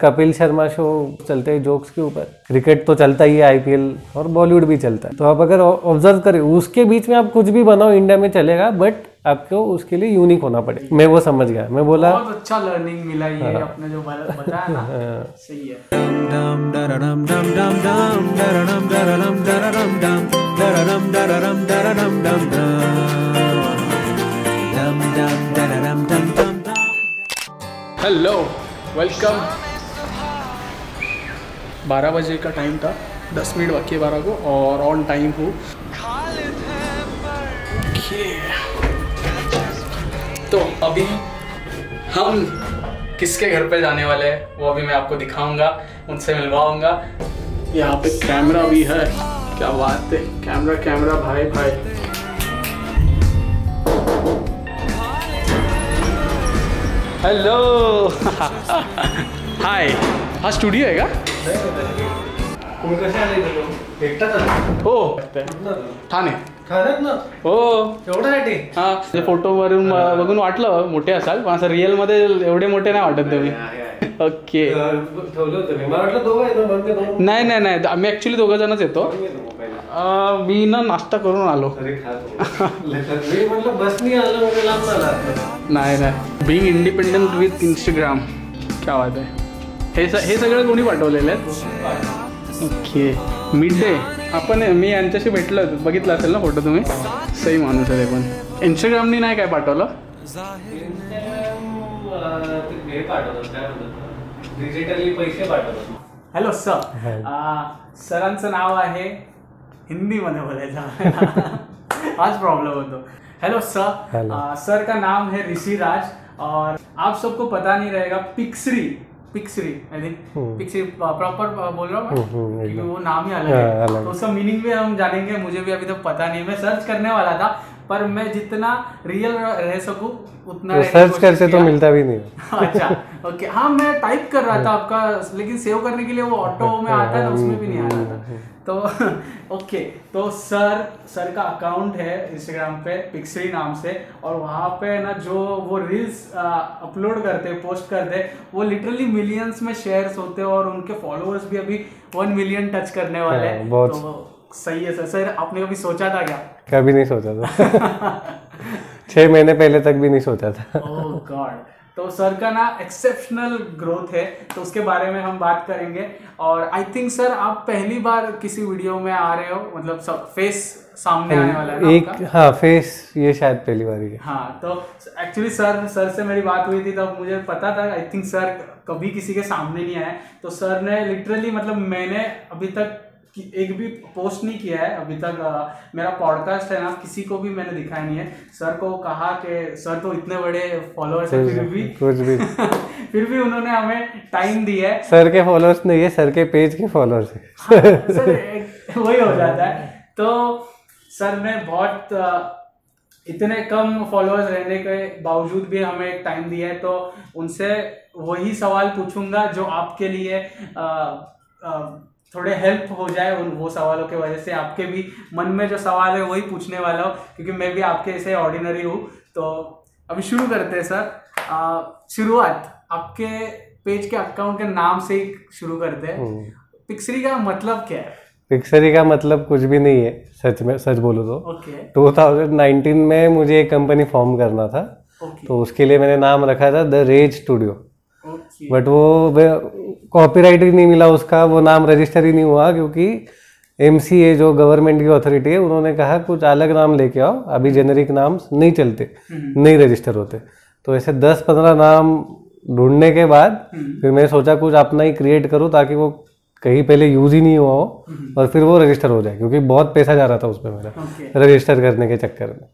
Kapil Sharma show चलते हैं jokes के ऊपर, क्रिकेट तो चलता ही है, आईपीएल, और बॉलीवुड भी चलता है। तो आप अगर ऑब्जर्व करें उसके बीच में आप कुछ भी बनाओ इंडिया में चलेगा, बट आपको उसके लिए यूनिक होना पड़ेगा। मैं वो समझ गया, मैं बोला बहुत अच्छा लर्निंग मिला ये आपने जो बताया ना, सही है। Hello, welcome. 12 बजे का टाइम था, 10 मिनट बाकी है 12 को, और ऑन टाइम हूँ। तो अभी हम किसके घर पे जाने वाले हैं वो अभी मैं आपको दिखाऊंगा, उनसे मिलवाऊंगा। यहाँ पे कैमरा भी है, क्या बात है, कैमरा भाई भाई। हेलो हाय, हा स्टुडिओ आहे का? हो ठाणे हो एवढ्यासाठी हा, फोटोवरून बघून वाटलं मोठे असाल, पण असं रिअल मध्ये एवढे मोठे नाही वाटत तुम्ही। ओके, नाही नाही नाही, आम्ही ऍक्च्युली 2 जणच येतो। मी ना नाश्ता करून आलो। नाही नाही, बीइंग इंडिपेंडेंट विथ इंस्टाग्राम, क्या बात आहे। हे सगळं कोणी पाठवलेलं आहे? ओके, मिड डे आपण, मी यांच्याशी भेटलो, बघितलं असेल ना फोटो तुम्ही, सही माणूस आहे ते। पण इंस्टाग्रामनी नाही काय पाठवलं? हॅलो सर, सरांचं नाव आहे, हिंदीमध्ये बोलायचं आज प्रॉब्लम होतो। हेलो सर, सर का नाम है ऋषि राज, और आप सबको पता नहीं रहेगा, पिक्सरी आई थिंक, पिक्सरी प्रॉपर बोल रहा हूँ क्योंकि वो नाम ही अलग है, तो उसका मीनिंग भी हम जानेंगे। मुझे भी अभी तक पता नहीं, मैं सर्च करने वाला था, पर मैं जितना रियल रह सकूं उतना सर्च करते तो मिलता भी नहीं। अच्छा ओके, हाँ मैं टाइप कर रहा था आपका, लेकिन सेव करने के लिए वो ऑटो में आता है ना, उसमें भी नहीं आ रहा था। तो ओके, तो सर का अकाउंट है इंस्टाग्राम पे पिक्सरी नाम से, और वहाँ पे ना जो वो रील्स अपलोड करते, पोस्ट करते, वो लिटरली मिलियंस में शेयर्स होते हैं, और उनके फॉलोअर्स भी अभी 1 मिलियन टच करने वाले हैं। तो सही है सर। सर आपने कभी सोचा था क्या? कभी नहीं सोचा था। 6 महीने पहले तक भी नहीं सोचा था। ओह गॉड। तो सर का ना एक्सेप्शनल ग्रोथ है, तो उसके बारे में हम बात करेंगे। और आई थिंक सर आप पहली बार किसी वीडियो में आ रहे हो, मतलब सब फेस सामने आने वाला है ना एक आपका? हाँ, फेस ये शायद पहली बार ही है। हाँ, तो एक्चुअली सर से मेरी बात हुई थी, तब मुझे पता था, आई थिंक सर कभी किसी के सामने नहीं आए। तो सर ने लिटरली, मतलब मैंने अभी तक एक भी पोस्ट नहीं किया है अभी तक, मेरा पॉडकास्ट है ना, किसी को भी मैंने दिखाया नहीं है। सर को कहा कि सर तो इतने बड़े फॉलोअर्स हैं, फिर भी कुछ भी फिर भी उन्होंने हमें टाइम दिया है। सर के फॉलोअर्स नहीं है, सर के पेज के फॉलोअर्स है। हाँ, सर वही हो जाता है। तो सर ने बहुत इतने कम फॉलोअर्स रहने के बावजूद भी हमें एक टाइम दिया है, तो उनसे वही सवाल पूछूंगा जो आपके लिए थोड़े हेल्प हो जाए, उन वो सवालों के वजह से आपके भी मन में जो सवाल है वही पूछने वाला हूँ, क्योंकि मैं भी आपके ऐसे ऑर्डिनरी हूँ। तो अभी शुरू करते हैं सर। शुरुआत आपके पेज के अकाउंट के नाम से ही शुरू करते हैं। पिक्सरी का मतलब क्या है? पिक्सरी का मतलब कुछ भी नहीं है, सच में, सच बोलूँ तो। ओके। 2019 में मुझे एक कंपनी फॉर्म करना था, तो उसके लिए मैंने नाम रखा था द रेज स्टूडियो, बट वो कॉपीराइट ही नहीं मिला उसका, वो नाम रजिस्टर ही नहीं हुआ, क्योंकि MCA जो गवर्नमेंट की अथॉरिटी है, उन्होंने कहा कुछ अलग नाम लेके आओ, अभी जेनरिक नाम नहीं चलते, नहीं रजिस्टर होते। तो ऐसे 10-15 नाम ढूंढने के बाद फिर मैंने सोचा कुछ अपना ही क्रिएट करूँ, ताकि वो कहीं पहले यूज ही नहीं हुआ हो और फिर वो रजिस्टर हो जाए, क्योंकि बहुत पैसा जा रहा था उसमें मेरा रजिस्टर करने के चक्कर में।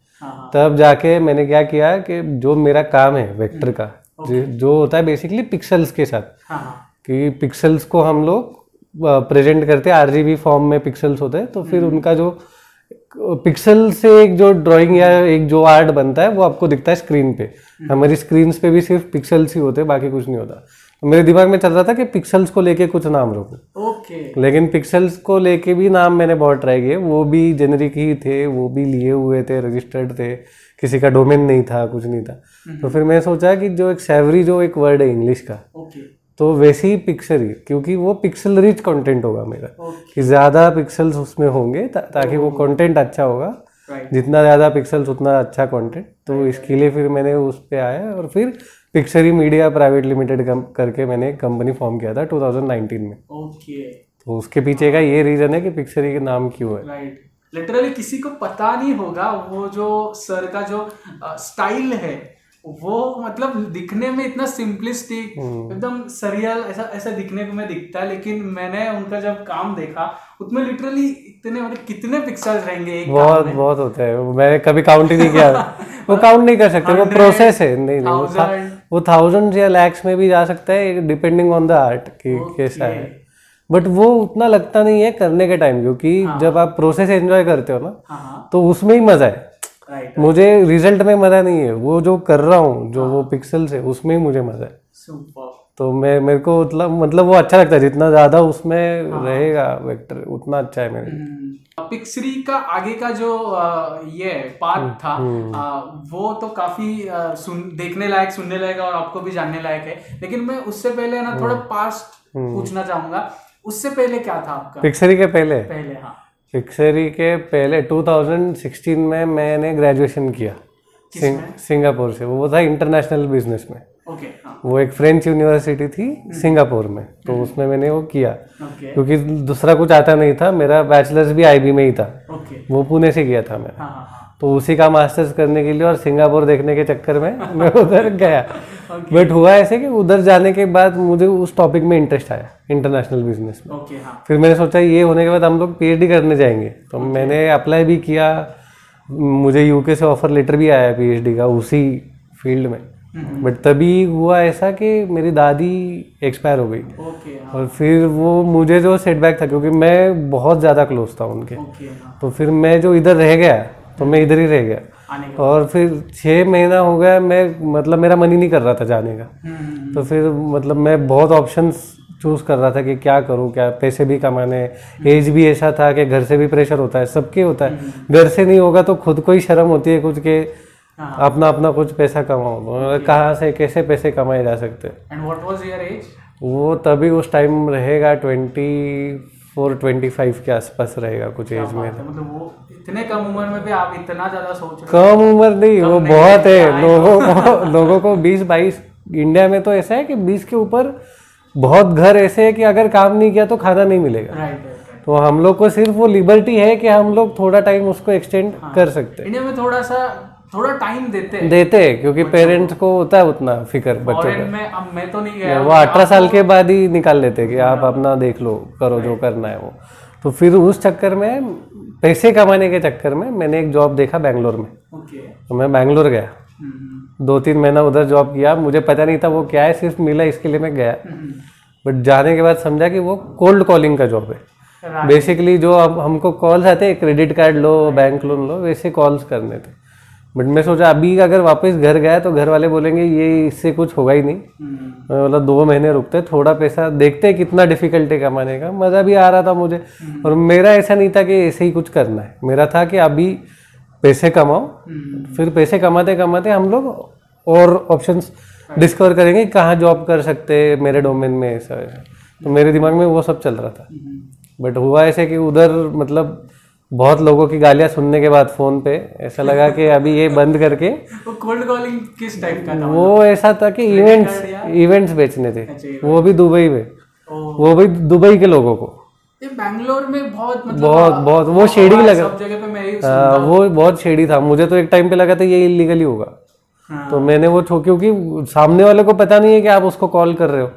तब जाके मैंने क्या किया कि जो मेरा काम है वेक्टर का, जो होता है बेसिकली पिक्सल्स के साथ, कि पिक्सल्स को हम लोग प्रेजेंट करते हैं, RGB फॉर्म में पिक्सल्स होते हैं, तो फिर उनका जो पिक्सल से एक जो ड्राइंग या एक जो आर्ट बनता है वो आपको दिखता है स्क्रीन पे। हमारी स्क्रीन पे भी सिर्फ पिक्सल्स ही होते हैं, बाकी कुछ नहीं होता। तो मेरे दिमाग में चल रहा था कि पिक्सल्स को लेके कुछ नाम रखूं, लेकिन पिक्सल्स को लेके भी नाम मैंने बहुत ट्राई किए, वो भी जेनरिक ही थे, वो भी लिए हुए थे, रजिस्टर्ड थे, किसी का डोमेन नहीं था, कुछ नहीं था। तो फिर मैं सोचा कि जो एक सैवरी जो एक वर्ड है इंग्लिश का, तो वैसे ही पिक्सरी, क्योंकि वो पिक्सल रिच कंटेंट होगा मेरा, कि ज़्यादा पिक्सल्स उसमें होंगे ताकि वो कंटेंट अच्छा होगा। जितना ज़्यादा पिक्सल्स उतना अच्छा कंटेंट। तो इसके लिए फिर मैंने उस पे आया और फिर पिक्सरी मीडिया प्राइवेट लिमिटेड करके मैंने एक कंपनी फॉर्म किया था 2019 में। तो उसके पीछे का ये रीज़न है कि पिक्सरी के नाम क्यों है। राइट, लिटरली किसी को पता नहीं होगा वो जो सर का जो स्टाइल है वो मतलब दिखने में इतना सिंपलिस्टिक एकदम सरियल ऐसा दिखने को में दिखता है, लेकिन मैंने उनका जब काम देखा उसमें लिटरली इतने मतलब कितने पिक्सल्स रहेंगे एक बहुत बहुत होते हैं, मैंने कभी काउंट ही नहीं किया। वो काउंट नहीं कर सकते, वो प्रोसेस है। नहीं वो थाउजेंड या लैक्स में भी जा सकता है डिपेंडिंग ऑन द आर्ट कि कैसा है। बट वो उतना लगता नहीं है करने के टाइम, क्योंकि जब आप प्रोसेस एंजॉय करते हो ना तो उसमें ही मजा है। मुझे रिजल्ट में मजा नहीं है, वो जो कर रहा हूँ जो वो पिक्सल्स है उसमें ही मुझे मजा है। तो मेरे को मतलब वो अच्छा लगता है, जितना ज्यादा उसमें रहेगा वेक्टर उतना अच्छा है मेरे। पिक्सरी का आगे का जो ये पार्ट था वो तो काफी देखने लायक, सुनने लायक और आपको भी जानने लायक है। लेकिन मैं उससे पहले ना थोड़ा पास्ट पूछना चाहूंगा, उससे पहले क्या था आपका? पिक्सरी के पहले हाँ, पिक्सरी के पहले 2016 में मैंने ग्रेजुएशन किया सिंगापुर से। वो था इंटरनेशनल बिजनेस में। वो एक फ्रेंच यूनिवर्सिटी थी सिंगापुर में, तो उसमें मैंने वो किया क्योंकि दूसरा कुछ आता नहीं था। मेरा बैचलर्स भी आईबी में ही था, वो पुणे से किया था मैं। तो उसी का मास्टर्स करने के लिए और सिंगापुर देखने के चक्कर में मैं उधर गया। बट हुआ ऐसे कि उधर जाने के बाद मुझे उस टॉपिक में इंटरेस्ट आया, इंटरनेशनल बिजनेस में। फिर मैंने सोचा ये होने के बाद हम लोग पीएचडी करने जाएंगे, तो मैंने अप्लाई भी किया। मुझे यूके से ऑफर लेटर भी आया पीएचडी का उसी फील्ड में। बट तभी हुआ ऐसा कि मेरी दादी एक्सपायर हो गई। और फिर वो मुझे जो सेटबैक था, क्योंकि मैं बहुत ज़्यादा क्लोज था उनके, तो फिर मैं जो इधर रह गया तो मैं इधर ही रह गया। और फिर 6 महीना हो गया, मैं मतलब मेरा मन ही नहीं कर रहा था जाने का। तो फिर मतलब मैं बहुत ऑप्शंस चूज कर रहा था कि क्या करूँ, क्या पैसे भी कमाने, एज भी ऐसा था कि घर से भी प्रेशर होता है, सबके होता है। घर से नहीं होगा तो खुद को ही शर्म होती है कुछ के अपना अपना कुछ पैसा कमाओ। कहाँ से कैसे पैसे कमाए जा सकते हैं। And what was your age? वो तभी उस टाइम रहेगा 24-25 के आसपास रहेगा कुछ एज में। मतलब वो इतने कम उम्र में भी आप इतना ज्यादा सोच रहे कम उम्र नहीं, वो बहुत है। लोगों को 20-22 इंडिया में तो ऐसा है कि 20 के ऊपर बहुत घर ऐसे है कि अगर काम नहीं किया तो खाना नहीं मिलेगा। तो हम लोग को सिर्फ वो लिबर्टी है कि हम लोग थोड़ा टाइम उसको एक्सटेंड कर सकते हैं। इंडिया में थोड़ा टाइम देते हैं क्योंकि पेरेंट्स को होता है उतना फिक्र बच्चों का। अब मैं तो नहीं गया, वो 18 साल के बाद ही निकाल लेते कि आप अपना देख लो, करो जो करना है वो। तो फिर उस चक्कर में, पैसे कमाने के चक्कर में मैंने एक जॉब देखा बैंगलोर में। तो मैं बैंगलोर गया, 2-3 महीना उधर जॉब किया। मुझे पता नहीं था वो क्या है, सिर्फ मिला इसके लिए मैं गया। बट जाने के बाद समझा कि वो कोल्ड कॉलिंग का जॉब है। बेसिकली जो अब हमको कॉल्स आते हैं, क्रेडिट कार्ड लो, बैंक लोन लो, वैसे कॉल्स करने थे। बट मैं सोचा अभी अगर वापस घर गया तो घर वाले बोलेंगे ये इससे कुछ होगा ही नहीं। मैं बोला 2 महीने रुकते, थोड़ा पैसा देखते कितना डिफिकल्ट है कमाने का। मज़ा भी आ रहा था मुझे। और मेरा ऐसा नहीं था कि ऐसे ही कुछ करना है, मेरा था कि अभी पैसे कमाओ, फिर पैसे कमाते कमाते हम लोग और ऑप्शंस डिस्कवर करेंगे कहाँ जॉब कर सकते हैं मेरे डोमेन में। ऐसा तो मेरे दिमाग में वो सब चल रहा था। बट हुआ ऐसे कि उधर मतलब बहुत लोगों की गालियां सुनने के बाद फोन पे ऐसा लगा कि अभी ये बंद करके। वो कोल्ड कॉलिंग किस टाइप का था? वो ऐसा था कि इवेंट्स बेचने थे, वो भी दुबई में, वो भी दुबई के लोगों को। बैंगलोर में बहुत वो शेडी लगा, सब जगह पे मैं यही सुनता हूं। वो बहुत शेडी था। मुझे तो एक टाइम पे लगा था ये इलीगली होगा। तो मैंने वो क्योंकि सामने वाले को पता नहीं है कि आप उसको कॉल कर रहे हो,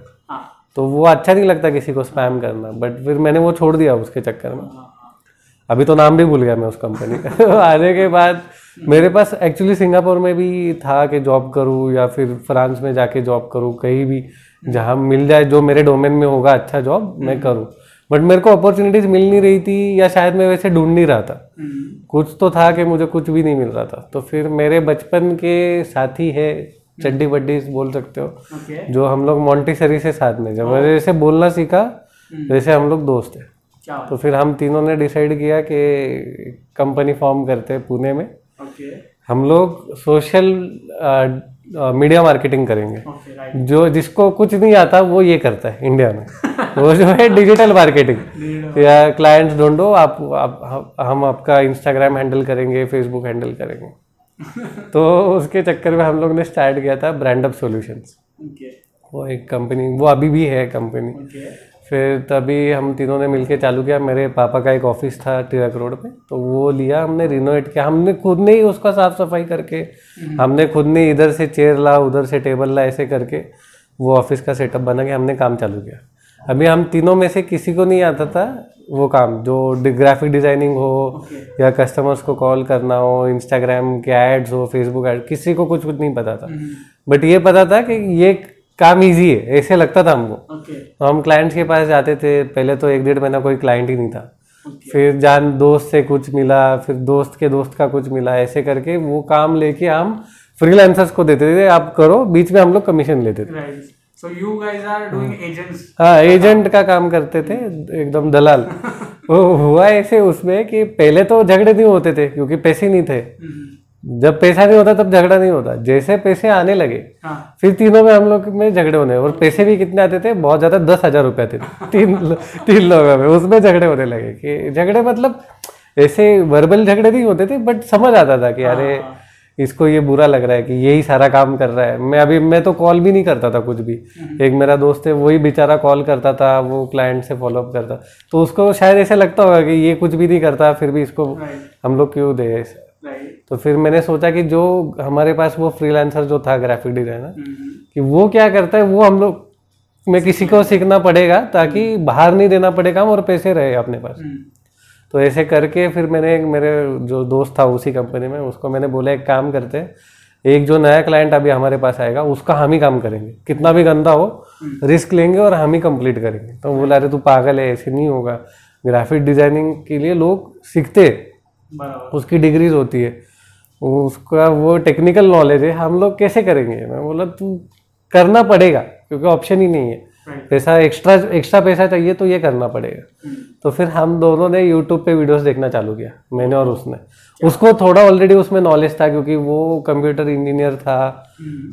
तो वो अच्छा नहीं लगता किसी को स्पैम करना। बट फिर मैंने वो छोड़ दिया उसके चक्कर में। अभी तो नाम भी भूल गया मैं उस कंपनी का। आने के बाद मेरे पास एक्चुअली सिंगापुर में भी था कि जॉब करूं या फिर फ्रांस में जाके जॉब करूं, कहीं भी जहां मिल जाए जो मेरे डोमेन में होगा अच्छा जॉब मैं करूं। बट मेरे को अपॉर्चुनिटीज मिल नहीं रही थी, या शायद मैं वैसे ढूंढ नहीं रहा था। कुछ तो था कि मुझे कुछ भी नहीं मिल रहा था। तो फिर मेरे बचपन के साथी है, चड्डी बड्डी बोल सकते हो, जो हम लोग मॉन्टेसरी से साथ में, जब मैंने जैसे बोलना सीखा वैसे हम लोग दोस्त हैं। तो फिर हम तीनों ने डिसाइड किया कि कंपनी फॉर्म करते हैं पुणे में। हम लोग सोशल मीडिया मार्केटिंग करेंगे। राइट। जो जिसको कुछ नहीं आता वो ये करता है इंडिया में वो जो है डिजिटल मार्केटिंग या क्लाइंट्स ढूंढो, हम आपका इंस्टाग्राम हैंडल करेंगे, फेसबुक हैंडल करेंगे। तो उसके चक्कर में हम लोग ने स्टार्ट किया था ब्रांड अप सॉल्यूशंस। वो एक कंपनी, वो अभी भी है कंपनी। फिर तभी हम तीनों ने मिलके चालू किया। मेरे पापा का एक ऑफिस था टिळक रोड पे, तो वो लिया हमने, रिनोवेट किया हमने खुद ने ही, उसका साफ सफाई करके हमने खुद ने, इधर से चेयर ला उधर से टेबल ला, ऐसे करके वो ऑफिस का सेटअप बना के हमने काम चालू किया। अभी हम तीनों में से किसी को नहीं आता था वो काम, जो ग्राफिक डिजाइनिंग हो या कस्टमर्स को कॉल करना हो, इंस्टाग्राम के एड्स हो, फेसबुक एड, किसी को कुछ नहीं पता था। बट ये पता था कि ये काम इजी है, ऐसे लगता था हमको। तो हम क्लाइंट्स के पास जाते थे। पहले तो 1-1.5 महीना कोई क्लाइंट ही नहीं था। फिर जान दोस्त से कुछ मिला, फिर दोस्त के दोस्त का कुछ मिला, ऐसे करके वो काम लेके हम फ्रीलांसर्स को देते थे, आप करो, बीच में हम लोग कमीशन लेते थे। So you guys are doing agents? हाँ, एजेंट का काम करते थे, एकदम दलाल। वो हुआ ऐसे उसमें कि पहले तो झगड़े नहीं होते थे क्योंकि पैसे नहीं थे। जब पैसा नहीं होता तब झगड़ा नहीं होता, जैसे पैसे आने लगे फिर तीनों में हम लोग में झगड़े होने। और पैसे भी कितने आते थे, बहुत ज्यादा, 10,000 रुपये आते थे तीन लोगों में, उसमें झगड़े होने लगे। कि झगड़े मतलब ऐसे वर्बल झगड़े नहीं होते थे, बट समझ आता था कि अरे इसको ये बुरा लग रहा है कि यही सारा काम कर रहा है। मैं तो कॉल भी नहीं करता था कुछ भी। एक मेरा दोस्त है, वही बेचारा कॉल करता था, वो क्लाइंट से फॉलोअप करता, तो उसको शायद ऐसा लगता होगा कि ये कुछ भी नहीं करता, फिर भी इसको हम लोग क्यों दे ऐसा। तो फिर मैंने सोचा कि जो हमारे पास वो फ्रीलांसर जो था ग्राफिक डिजाइनर, कि वो क्या करता है, वो हम लोग में किसी को सीखना पड़ेगा ताकि बाहर नहीं देना पड़े काम और पैसे रहे अपने पास। तो ऐसे करके फिर मैंने, मेरे जो दोस्त था उसी कंपनी में, उसको मैंने बोला एक काम करते हैं, एक जो नया क्लाइंट अभी हमारे पास आएगा उसका हम ही काम करेंगे, कितना भी गंदा हो रिस्क लेंगे और हम ही कंप्लीट करेंगे। तो बोला अरे तू पागल है, ऐसे नहीं होगा, ग्राफिक डिजाइनिंग के लिए लोग सीखते, उसकी डिग्रीज होती है, उसका वो टेक्निकल नॉलेज है, हम लोग कैसे करेंगे। मैं बोला तू करना पड़ेगा क्योंकि ऑप्शन ही नहीं है, पैसा एक्स्ट्रा पैसा चाहिए तो ये करना पड़ेगा। तो फिर हम दोनों ने यूट्यूब पे वीडियोस देखना चालू किया, मैंने और उसने। उसको थोड़ा ऑलरेडी उसमें नॉलेज था क्योंकि वो कंप्यूटर इंजीनियर था,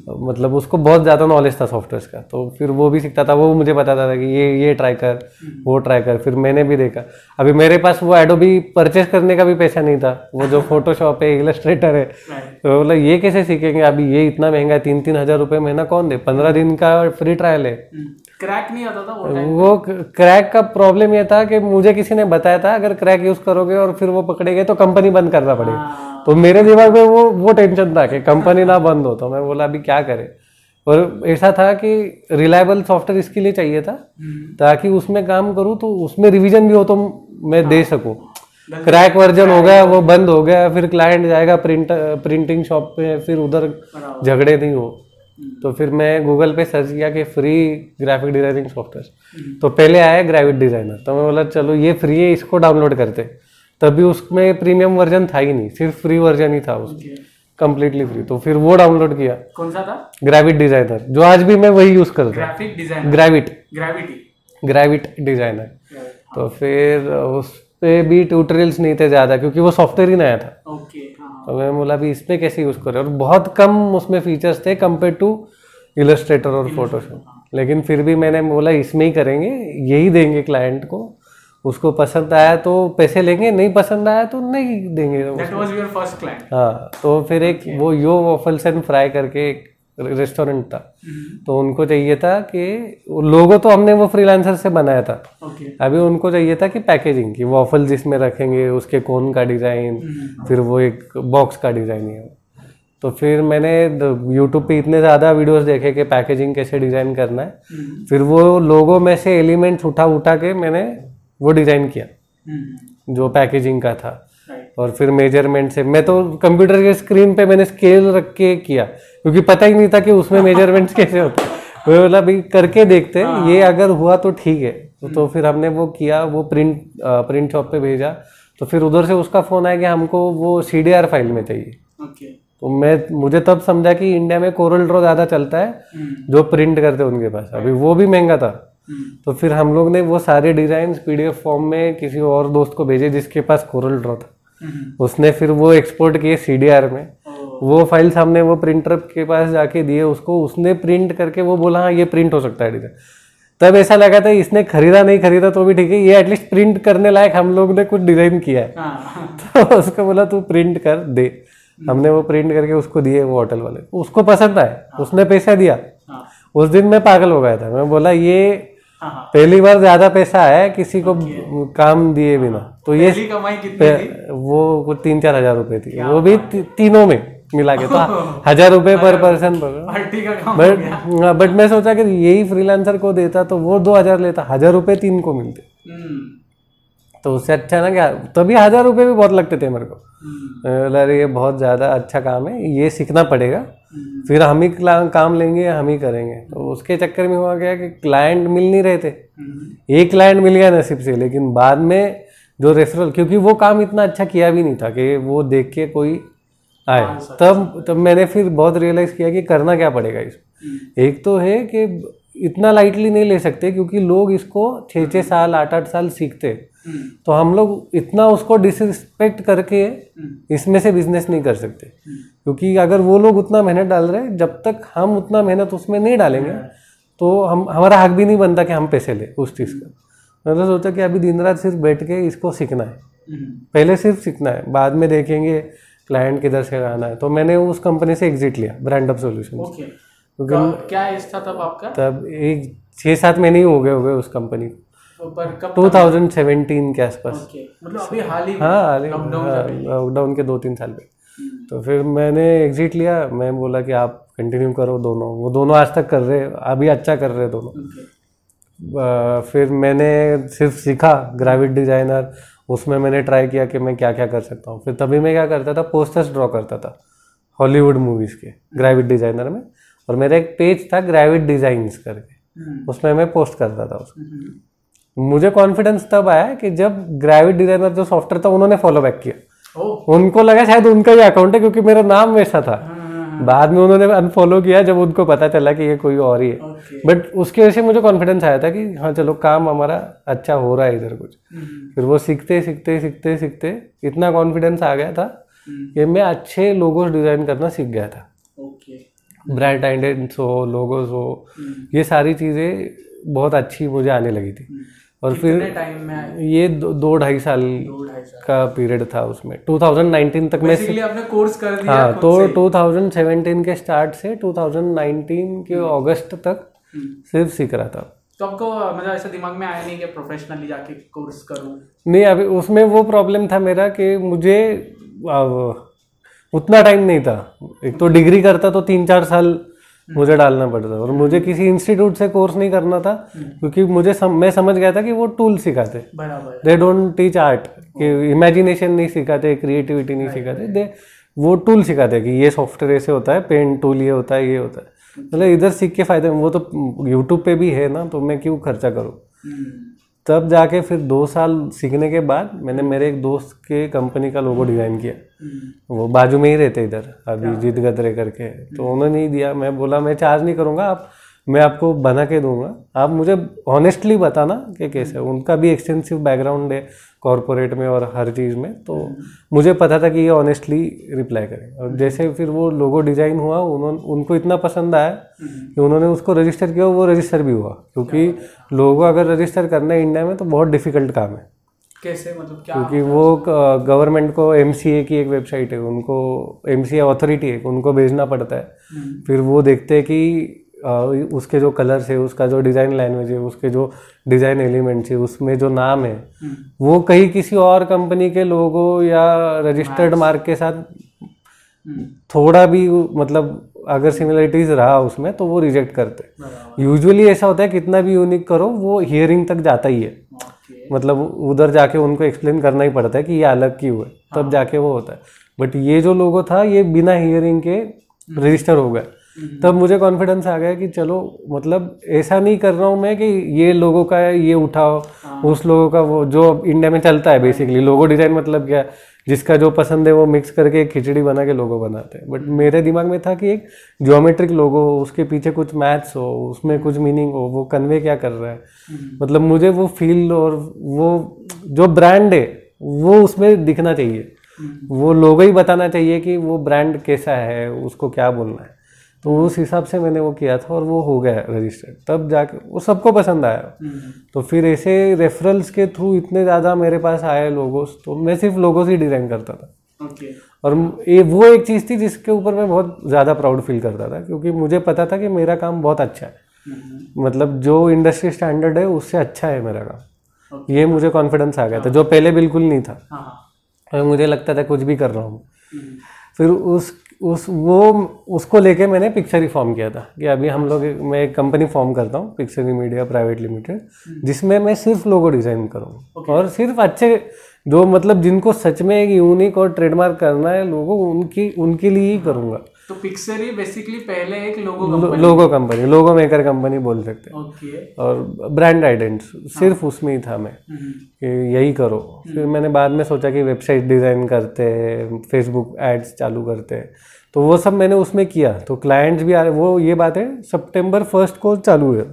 मतलब उसको बहुत ज़्यादा नॉलेज था सॉफ्टवेयर का। तो फिर वो भी सीखता था, वो मुझे बताता था कि ये ट्राई कर, वो ट्राई कर। फिर मैंने भी देखा। अभी मेरे पास वो एडोबी परचेस करने का भी पैसा नहीं था, वो जो फोटोशॉप है, इलस्ट्रेटर है, तो बोला ये कैसे सीखेंगे, अभी ये इतना महंगा है, 3-3 हज़ार रुपये महीना कौन दे, 15 दिन का फ्री ट्रायल है। क्रैक नहीं आता था वो क्रैक का प्रॉब्लम ये था कि मुझे किसी ने बताया था अगर क्रैक यूज करोगे और फिर वो पकड़े गए तो कंपनी बंद करना पड़ेगा। तो मेरे दिमाग में वो टेंशन था कि कंपनी ना बंद हो। तो मैं बोला अभी क्या करें। और ऐसा था कि रिलायबल सॉफ्टवेयर इसके लिए चाहिए था ताकि उसमें काम करूँ तो उसमें रिवीजन भी हो तो मैं दे सकूँ। क्रैक वर्जन हो गया, वो बंद हो गया, फिर क्लाइंट जाएगा प्रिंटिंग शॉप पे, फिर उधर झगड़े नहीं हो। तो फिर मैं गूगल पे सर्च किया कि फ्री ग्राफिक डिजाइनिंग सॉफ्टवेयर, तो पहले आया ग्रेविट डिजाइनर। तो मैं बोला चलो ये फ्री है, इसको डाउनलोड करते। तभी उसमें प्रीमियम वर्जन था ही नहीं, सिर्फ फ्री वर्जन ही था उसमें, कंप्लीटली फ्री। तो फिर वो डाउनलोड किया। कौन सा था? ग्रेविट डिजाइनर, जो आज भी मैं वही यूज करता हूँ। Graphic designer, Gravit designer. तो फिर उस पे भी ट्यूटोरियल्स नहीं थे ज़्यादा क्योंकि वो सॉफ्टवेयर ही नया था। तो मैं बोला अभी इसमें कैसे यूज़ करें, और बहुत कम उसमें फीचर्स थे कंपेयर टू इलस्ट्रेटर और फोटोशॉप। लेकिन फिर भी मैंने बोला इसमें ही करेंगे, यही देंगे क्लाइंट को, उसको पसंद आया तो पैसे लेंगे, नहीं पसंद आया तो नहीं देंगे। That was your first client? हाँ, तो फिर एक वो यो वॉफल्स एंड फ्राई करके एक रेस्टोरेंट था, तो उनको चाहिए था कि लोगो तो हमने वो फ्रीलांसर से बनाया था। अभी उनको चाहिए था कि पैकेजिंग की वॉफल जिसमें रखेंगे, उसके कोन का डिज़ाइन, फिर वो एक बॉक्स का डिज़ाइन है। तो फिर मैंने यूट्यूब पे इतने ज़्यादा वीडियोस देखे कि पैकेजिंग कैसे डिज़ाइन करना है, फिर वो लोगो में से एलिमेंट्स उठा के मैंने वो डिज़ाइन किया जो पैकेजिंग का था। और फिर मेजरमेंट से, मैं तो कंप्यूटर के स्क्रीन पे मैंने स्केल रख के किया क्योंकि पता ही नहीं था कि उसमें मेजरमेंट्स कैसे होते। मैं बोला भाई करके देखते हैं, ये अगर हुआ तो ठीक है। तो फिर हमने वो किया, वो प्रिंट शॉप पे भेजा। तो फिर उधर से उसका फ़ोन आया कि हमको वो CDR फाइल में चाहिए। तो मुझे तब समझा कि इंडिया में कोरल ड्रॉ ज़्यादा चलता है जो प्रिंट करते उनके पास, अभी वो भी महंगा था। तो फिर हम लोग ने वो सारे डिज़ाइन PDF फॉर्म में किसी और दोस्त को भेजे जिसके पास कोरल ड्रॉ था। उसने फिर वो एक्सपोर्ट किए CDR में, वो फाइल्स हमने वो प्रिंटर के पास जाके दिए उसको, उसने प्रिंट करके वो बोला हाँ ये प्रिंट हो सकता है डिजाइन। तब ऐसा लगा था इसने खरीदा नहीं खरीदा तो भी ठीक है, ये एटलीस्ट प्रिंट करने लायक हम लोग ने कुछ डिजाइन किया है। तो उसको बोला तू प्रिंट कर दे। हमने वो प्रिंट करके उसको दिए, वो होटल वाले, उसको पसंद आए, उसने पैसा दिया। उस दिन मैं पागल हो गया था, मैं बोला ये पहली बार ज्यादा पैसा आया किसी को काम दिए बिना। तो ये कमाई कितनी थी? वो कुछ 3-4 हजार रुपए थी, वो भी तीनों में मिला के, तो 1000 रुपए पर पर्सन पार्टी का काम। बट मैं सोचा कि यही फ्रीलांसर को देता तो वो 2000 लेता, 1000 रुपए 3 को मिलते। तो उससे अच्छा ना क्या, तभी 1000 रुपए भी बहुत लगते थे मेरे को। अरे ये बहुत ज्यादा अच्छा काम है, ये सीखना पड़ेगा, फिर हम ही काम लेंगे, हम ही करेंगे। तो उसके चक्कर में हुआ गया कि क्लाइंट मिल नहीं रहे थे। एक क्लाइंट मिल गया नसीब से, लेकिन बाद में जो रेफरल, क्योंकि वो काम इतना अच्छा किया भी नहीं था कि वो देख के कोई आए। तब मैंने फिर बहुत रियलाइज किया कि करना क्या पड़ेगा इसमें। एक तो है कि इतना लाइटली नहीं ले सकते, क्योंकि लोग इसको 6-6 साल 8-8 साल सीखते, तो हम लोग इतना उसको डिसरिस्पेक्ट करके इसमें से बिजनेस नहीं कर सकते। क्योंकि अगर वो लोग उतना मेहनत डाल रहे हैं, जब तक हम उतना मेहनत उसमें नहीं डालेंगे तो हमारा हक भी नहीं बनता कि हम पैसे ले उस चीज़ का। मैंने सोचा कि अभी दिन रात सिर्फ बैठ के इसको सीखना है, पहले सिर्फ सीखना है, बाद में देखेंगे क्लाइंट किधर से आना है। तो मैंने उस कंपनी से एग्जिट लिया, ब्रांड अप सॉल्यूशंस। क्या एज था तब आपका? तब एक 6-7 महीने ही हो गए उस कंपनी को। 2017 के आसपास। मतलब अभी हाल ही? हाँ, लॉकडाउन के 2-3 साल पे। तो फिर मैंने एग्जिट लिया। मैं बोला कि आप कंटिन्यू करो दोनों, वो दोनों आज तक कर रहे, अभी अच्छा कर रहे दोनों। फिर मैंने सिर्फ सीखा ग्राफिक डिजाइनर, उसमें मैंने ट्राई किया कि मैं क्या क्या कर सकता हूँ। फिर तभी मैं क्या करता था, पोस्टर्स ड्रॉ करता था हॉलीवुड मूवीज़ के ग्राफिक डिजाइनर में, और मेरा एक पेज था ग्राफिक डिजाइन्स करके, उसमें मैं पोस्ट करता था उसको। मुझे कॉन्फिडेंस तब आया कि जब ग्राफिक डिजाइनर जो सॉफ्टवेयर था उन्होंने फॉलो बैक किया। उनको लगा शायद उनका ही अकाउंट है, क्योंकि मेरा नाम वैसा था। बाद में उन्होंने अनफॉलो किया जब उनको पता चला कि ये कोई और ही है। बट उसकी वजह से मुझे कॉन्फिडेंस आया था कि हाँ चलो काम हमारा अच्छा हो रहा है इधर कुछ। फिर वो सीखते सीखते सीखते सीखते इतना कॉन्फिडेंस आ गया था कि मैं अच्छे लोगोस डिजाइन करना सीख गया था। ब्रांड आइडेंटिटी हो, लोगोस हो, ये सारी चीज़ें बहुत अच्छी मुझे आने लगी थी। और फिर टाइम में ये 2-2.5 साल का पीरियड था उसमें। 2019 तक मैं आपने कोर्स कर दिया। हाँ, तो 2017 के स्टार्ट से 2019 के अगस्त तक सिर्फ सीख रहा था। तो आपको मतलब ऐसा दिमाग में आया नहीं कि प्रोफेशनली जाके कोर्स करूं? नहीं, अभी उसमें वो प्रॉब्लम था मेरा कि मुझे उतना टाइम नहीं था। एक तो डिग्री करता तो 3-4 साल मुझे डालना पड़ता, और मुझे किसी इंस्टीट्यूट से कोर्स नहीं करना था, क्योंकि मैं समझ गया था कि वो टूल सिखाते, दे डोंट टीच आर्ट, कि इमेजिनेशन नहीं सिखाते, क्रिएटिविटी नहीं सिखाते, दे वो टूल सिखाते कि ये सॉफ्टवेयर ऐसे होता है, पेन टूल ये होता है, ये होता है। मतलब इधर सीख के फायदे, वो तो यूट्यूब पे भी है ना, तो मैं क्यों खर्चा करूँ। तब जाके फिर 2 साल सीखने के बाद मैंने मेरे एक दोस्त के कंपनी का लोगो डिज़ाइन किया। वो बाजू में ही रहते इधर, अभी जीत गदरे करके, तो उन्होंने ही दिया। मैं बोला मैं चार्ज नहीं करूँगा, मैं आपको बना के दूंगा, आप मुझे ऑनेस्टली बताना कि कैसे। उनका भी एक्सटेंसिव बैकग्राउंड है कॉरपोरेट में और हर चीज़ में, तो मुझे पता था कि ये ऑनेस्टली रिप्लाई करें। और जैसे फिर वो लोगो डिज़ाइन हुआ, उनको इतना पसंद आया कि उन्होंने उसको रजिस्टर किया, वो रजिस्टर भी हुआ। क्योंकि लोगो अगर रजिस्टर करना है इंडिया में तो बहुत डिफिकल्ट काम है। कैसे, मतलब क्या? क्योंकि वो गवर्नमेंट को MCA की एक वेबसाइट है, उनको MCA अथॉरिटी है, उनको भेजना पड़ता है। फिर वो देखते हैं कि उसके जो कलर्स है, उसका जो डिज़ाइन लैंग्वेज है, उसके जो डिज़ाइन एलिमेंट्स है, उसमें जो नाम है, वो कहीं किसी और कंपनी के लोगो या रजिस्टर्ड मार्क के साथ थोड़ा भी मतलब अगर सिमिलरिटीज रहा उसमें, तो वो रिजेक्ट करते। यूजुअली ऐसा होता है कितना भी यूनिक करो वो हियरिंग तक जाता ही है। मतलब उधर जाके उनको एक्सप्लेन करना ही पड़ता है कि ये अलग क्यों है, तब जाके वो होता है। बट ये जो लोगो था ये बिना हियरिंग के रजिस्टर हो गया। तब मुझे कॉन्फिडेंस आ गया कि चलो, मतलब ऐसा नहीं कर रहा हूँ मैं कि ये लोगों का है ये उठाओ, उस लोगों का वो जो इंडिया में चलता है बेसिकली लोगो डिजाइन, मतलब क्या, जिसका जो पसंद है वो मिक्स करके एक खिचड़ी बना के लोगो बनाते हैं। बट मेरे दिमाग में था कि एक ज्योमेट्रिक लोगो हो, उसके पीछे कुछ मैथ्स हो, उसमें कुछ मीनिंग हो, वो कन्वे क्या कर रहा है, मतलब मुझे वो फील और वो जो ब्रांड है वो उसमें दिखना चाहिए। वो लोगो ही बताना चाहिए कि वो ब्रांड कैसा है, उसको क्या बोलना है। तो उस हिसाब से मैंने वो किया था और वो हो गया रजिस्टर्ड। तब जाके वो सबको पसंद आया। तो फिर ऐसे रेफरल्स के थ्रू इतने ज़्यादा मेरे पास आए लोगोस, तो मैं सिर्फ लोगोस ही डिज़ाइन करता था। और ये वो एक चीज़ थी जिसके ऊपर मैं बहुत ज़्यादा प्राउड फील करता था, क्योंकि मुझे पता था कि मेरा काम बहुत अच्छा है, मतलब जो इंडस्ट्री स्टैंडर्ड है उससे अच्छा है मेरा काम। ये मुझे कॉन्फिडेंस आ गया था, जो पहले बिल्कुल नहीं था। और मुझे लगता था कुछ भी कर रहा हूँ। फिर उसको लेके मैंने पिक्चरी फॉर्म किया था कि अभी हम लोग, मैं एक कंपनी फॉर्म करता हूँ, पिक्चरी मीडिया प्राइवेट लिमिटेड, जिसमें मैं सिर्फ लोगो डिज़ाइन करूँगा। और सिर्फ अच्छे जो मतलब जिनको सच में एक यूनिक और ट्रेडमार्क करना है लोगो, उनके लिए ही करूँगा। तो पिक्चरी बेसिकली पहले एक लोगो कंपनी, लोगो मेकर कंपनी बोल सकते हैं। और ब्रांड आइडेंट सिर्फ उसमें ही था मैं कि यही करो। फिर मैंने बाद में सोचा कि वेबसाइट डिज़ाइन करते हैं, फेसबुक एड्स चालू करते हैं, तो वो सब मैंने उसमें किया। तो क्लाइंट्स भी आ रहे, वो ये बात है September 1 को चालू है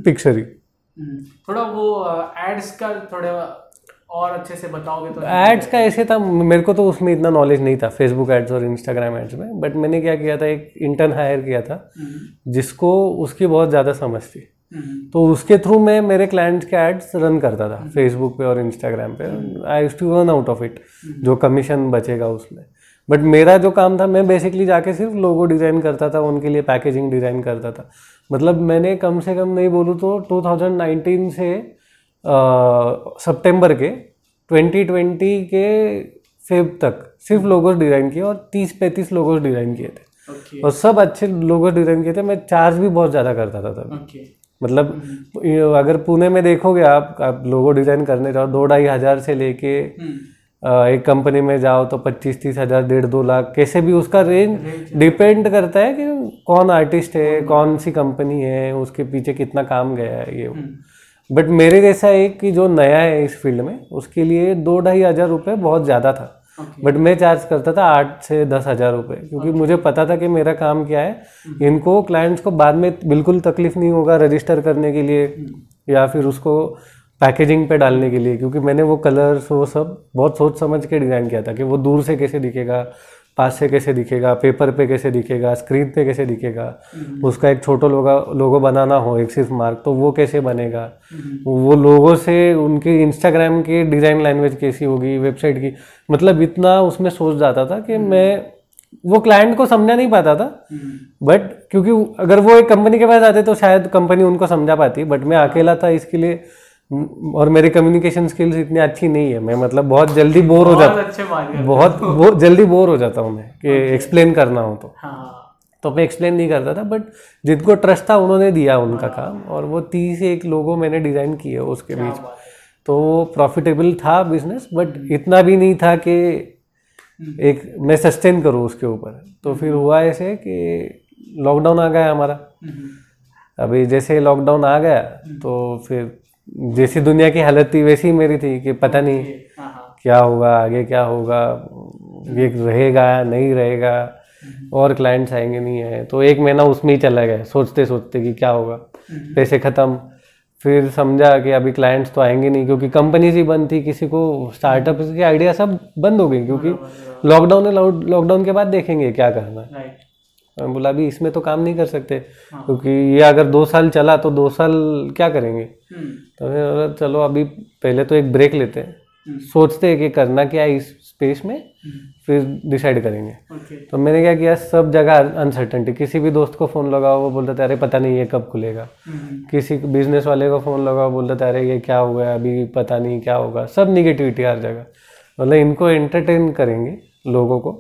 पिक्चरी। थोड़ा वो एड्स का थोड़ा और अच्छे से बताओगे तो। एड्स का ऐसे था, मेरे को तो उसमें इतना नॉलेज नहीं था, फेसबुक एड्स और इंस्टाग्राम एड्स में। बट मैंने क्या किया था, एक इंटर्न हायर किया था जिसको उसकी बहुत ज़्यादा समझ थी। तो उसके थ्रू मैं मेरे क्लाइंट्स के एड्स रन करता था फेसबुक पे और इंस्टाग्राम पे। I used to earn out of it, जो कमीशन बचेगा उसमें। बट मेरा जो काम था, मैं बेसिकली जाके सिर्फ लोगो डिज़ाइन करता था, उनके लिए पैकेजिंग डिज़ाइन करता था। मतलब मैंने कम से कम नहीं बोलूँ तो 2019 से सितंबर के 2020 के फेब तक सिर्फ लोगोस डिज़ाइन किए और 30-35 लोगोस डिज़ाइन किए थे। और सब अच्छे लोगोस डिज़ाइन किए थे। मैं चार्ज भी बहुत ज़्यादा करता था तब। मतलब अगर पुणे में देखोगे आप लोगो डिज़ाइन करने जाओ, 2-2.5 हज़ार से लेके एक कंपनी में जाओ तो 25-30 हज़ार, 1.5-2 लाख, कैसे भी उसका रेंज डिपेंड करता है कि कौन आर्टिस्ट है, कौन सी कंपनी है, उसके पीछे कितना काम गया है ये। बट मेरे जैसा एक कि जो नया है इस फील्ड में, उसके लिए 2-2.5 हज़ार रुपये बहुत ज़्यादा था। बट मैं चार्ज करता था 8 से 10 हज़ार रुपये, क्योंकि मुझे पता था कि मेरा काम क्या है। इनको क्लाइंट्स को बाद में बिल्कुल तकलीफ नहीं होगा रजिस्टर करने के लिए या फिर उसको पैकेजिंग पे डालने के लिए, क्योंकि मैंने वो कलर्स वो सब बहुत सोच समझ के डिज़ाइन किया था कि वो दूर से कैसे दिखेगा, पास से कैसे दिखेगा, पेपर पे कैसे दिखेगा, स्क्रीन पे कैसे दिखेगा। उसका एक छोटा लोगो बनाना हो, एक सिर्फ मार्क, तो वो कैसे बनेगा। वो लोगो से उनके इंस्टाग्राम की डिज़ाइन लैंग्वेज कैसी होगी, वेबसाइट की, मतलब इतना उसमें सोच जाता था कि मैं वो क्लाइंट को समझा नहीं पाता था। बट क्योंकि अगर वो एक कंपनी के पास आते तो शायद कंपनी उनको समझा पाती, बट मैं अकेला था इसके लिए, और मेरी कम्युनिकेशन स्किल्स इतनी अच्छी नहीं है। मैं मतलब बहुत जल्दी बोर हो जाता, बहुत जल्दी बोर हो जाता हूँ मैं कि एक्सप्लेन करना हो तो मैं एक्सप्लेन नहीं करता था। बट जिनको ट्रस्ट था उन्होंने दिया उनका काम, और वो 30 लोगों मैंने डिज़ाइन किए उसके बीच। तो प्रॉफिटेबल था बिजनेस, बट इतना भी नहीं था कि एक मैं सस्टेन करूँ उसके ऊपर। तो फिर हुआ ऐसे कि लॉकडाउन आ गया हमारा। अभी जैसे लॉकडाउन आ गया तो फिर जैसी दुनिया की हालत थी वैसी मेरी थी कि पता नहीं क्या होगा आगे, क्या होगा, ये रहेगा नहीं रहेगा, और क्लाइंट्स आएंगे नहीं है। तो 1 महीना उसमें ही चला गया सोचते सोचते कि क्या होगा, पैसे ख़त्म। फिर समझा कि अभी क्लाइंट्स तो आएंगे नहीं, क्योंकि कंपनीज ही बंद थी, किसी को स्टार्टअप की आइडिया सब बंद हो गई, क्योंकि लॉकडाउन है, लॉकडाउन के बाद देखेंगे क्या करना है। मैं बोला अभी इसमें तो काम नहीं कर सकते, क्योंकि ये अगर 2 साल चला तो 2 साल क्या करेंगे। तो मैं बोला चलो अभी पहले तो एक ब्रेक लेते हैं, सोचते हैं कि करना क्या है इस स्पेस में, फिर डिसाइड करेंगे। तो मैंने क्या किया, सब जगह अनसर्टेनिटी। किसी भी दोस्त को फ़ोन लगाओ वो बोलता था अरे पता नहीं ये कब खुलेगा। किसी बिजनेस वाले को फ़ोन लगाओ बोलता था अरे ये क्या हो गया अभी पता नहीं क्या होगा। सब निगेटिविटी हर जगह। मतलब इनको एंटरटेन करेंगे, लोगों को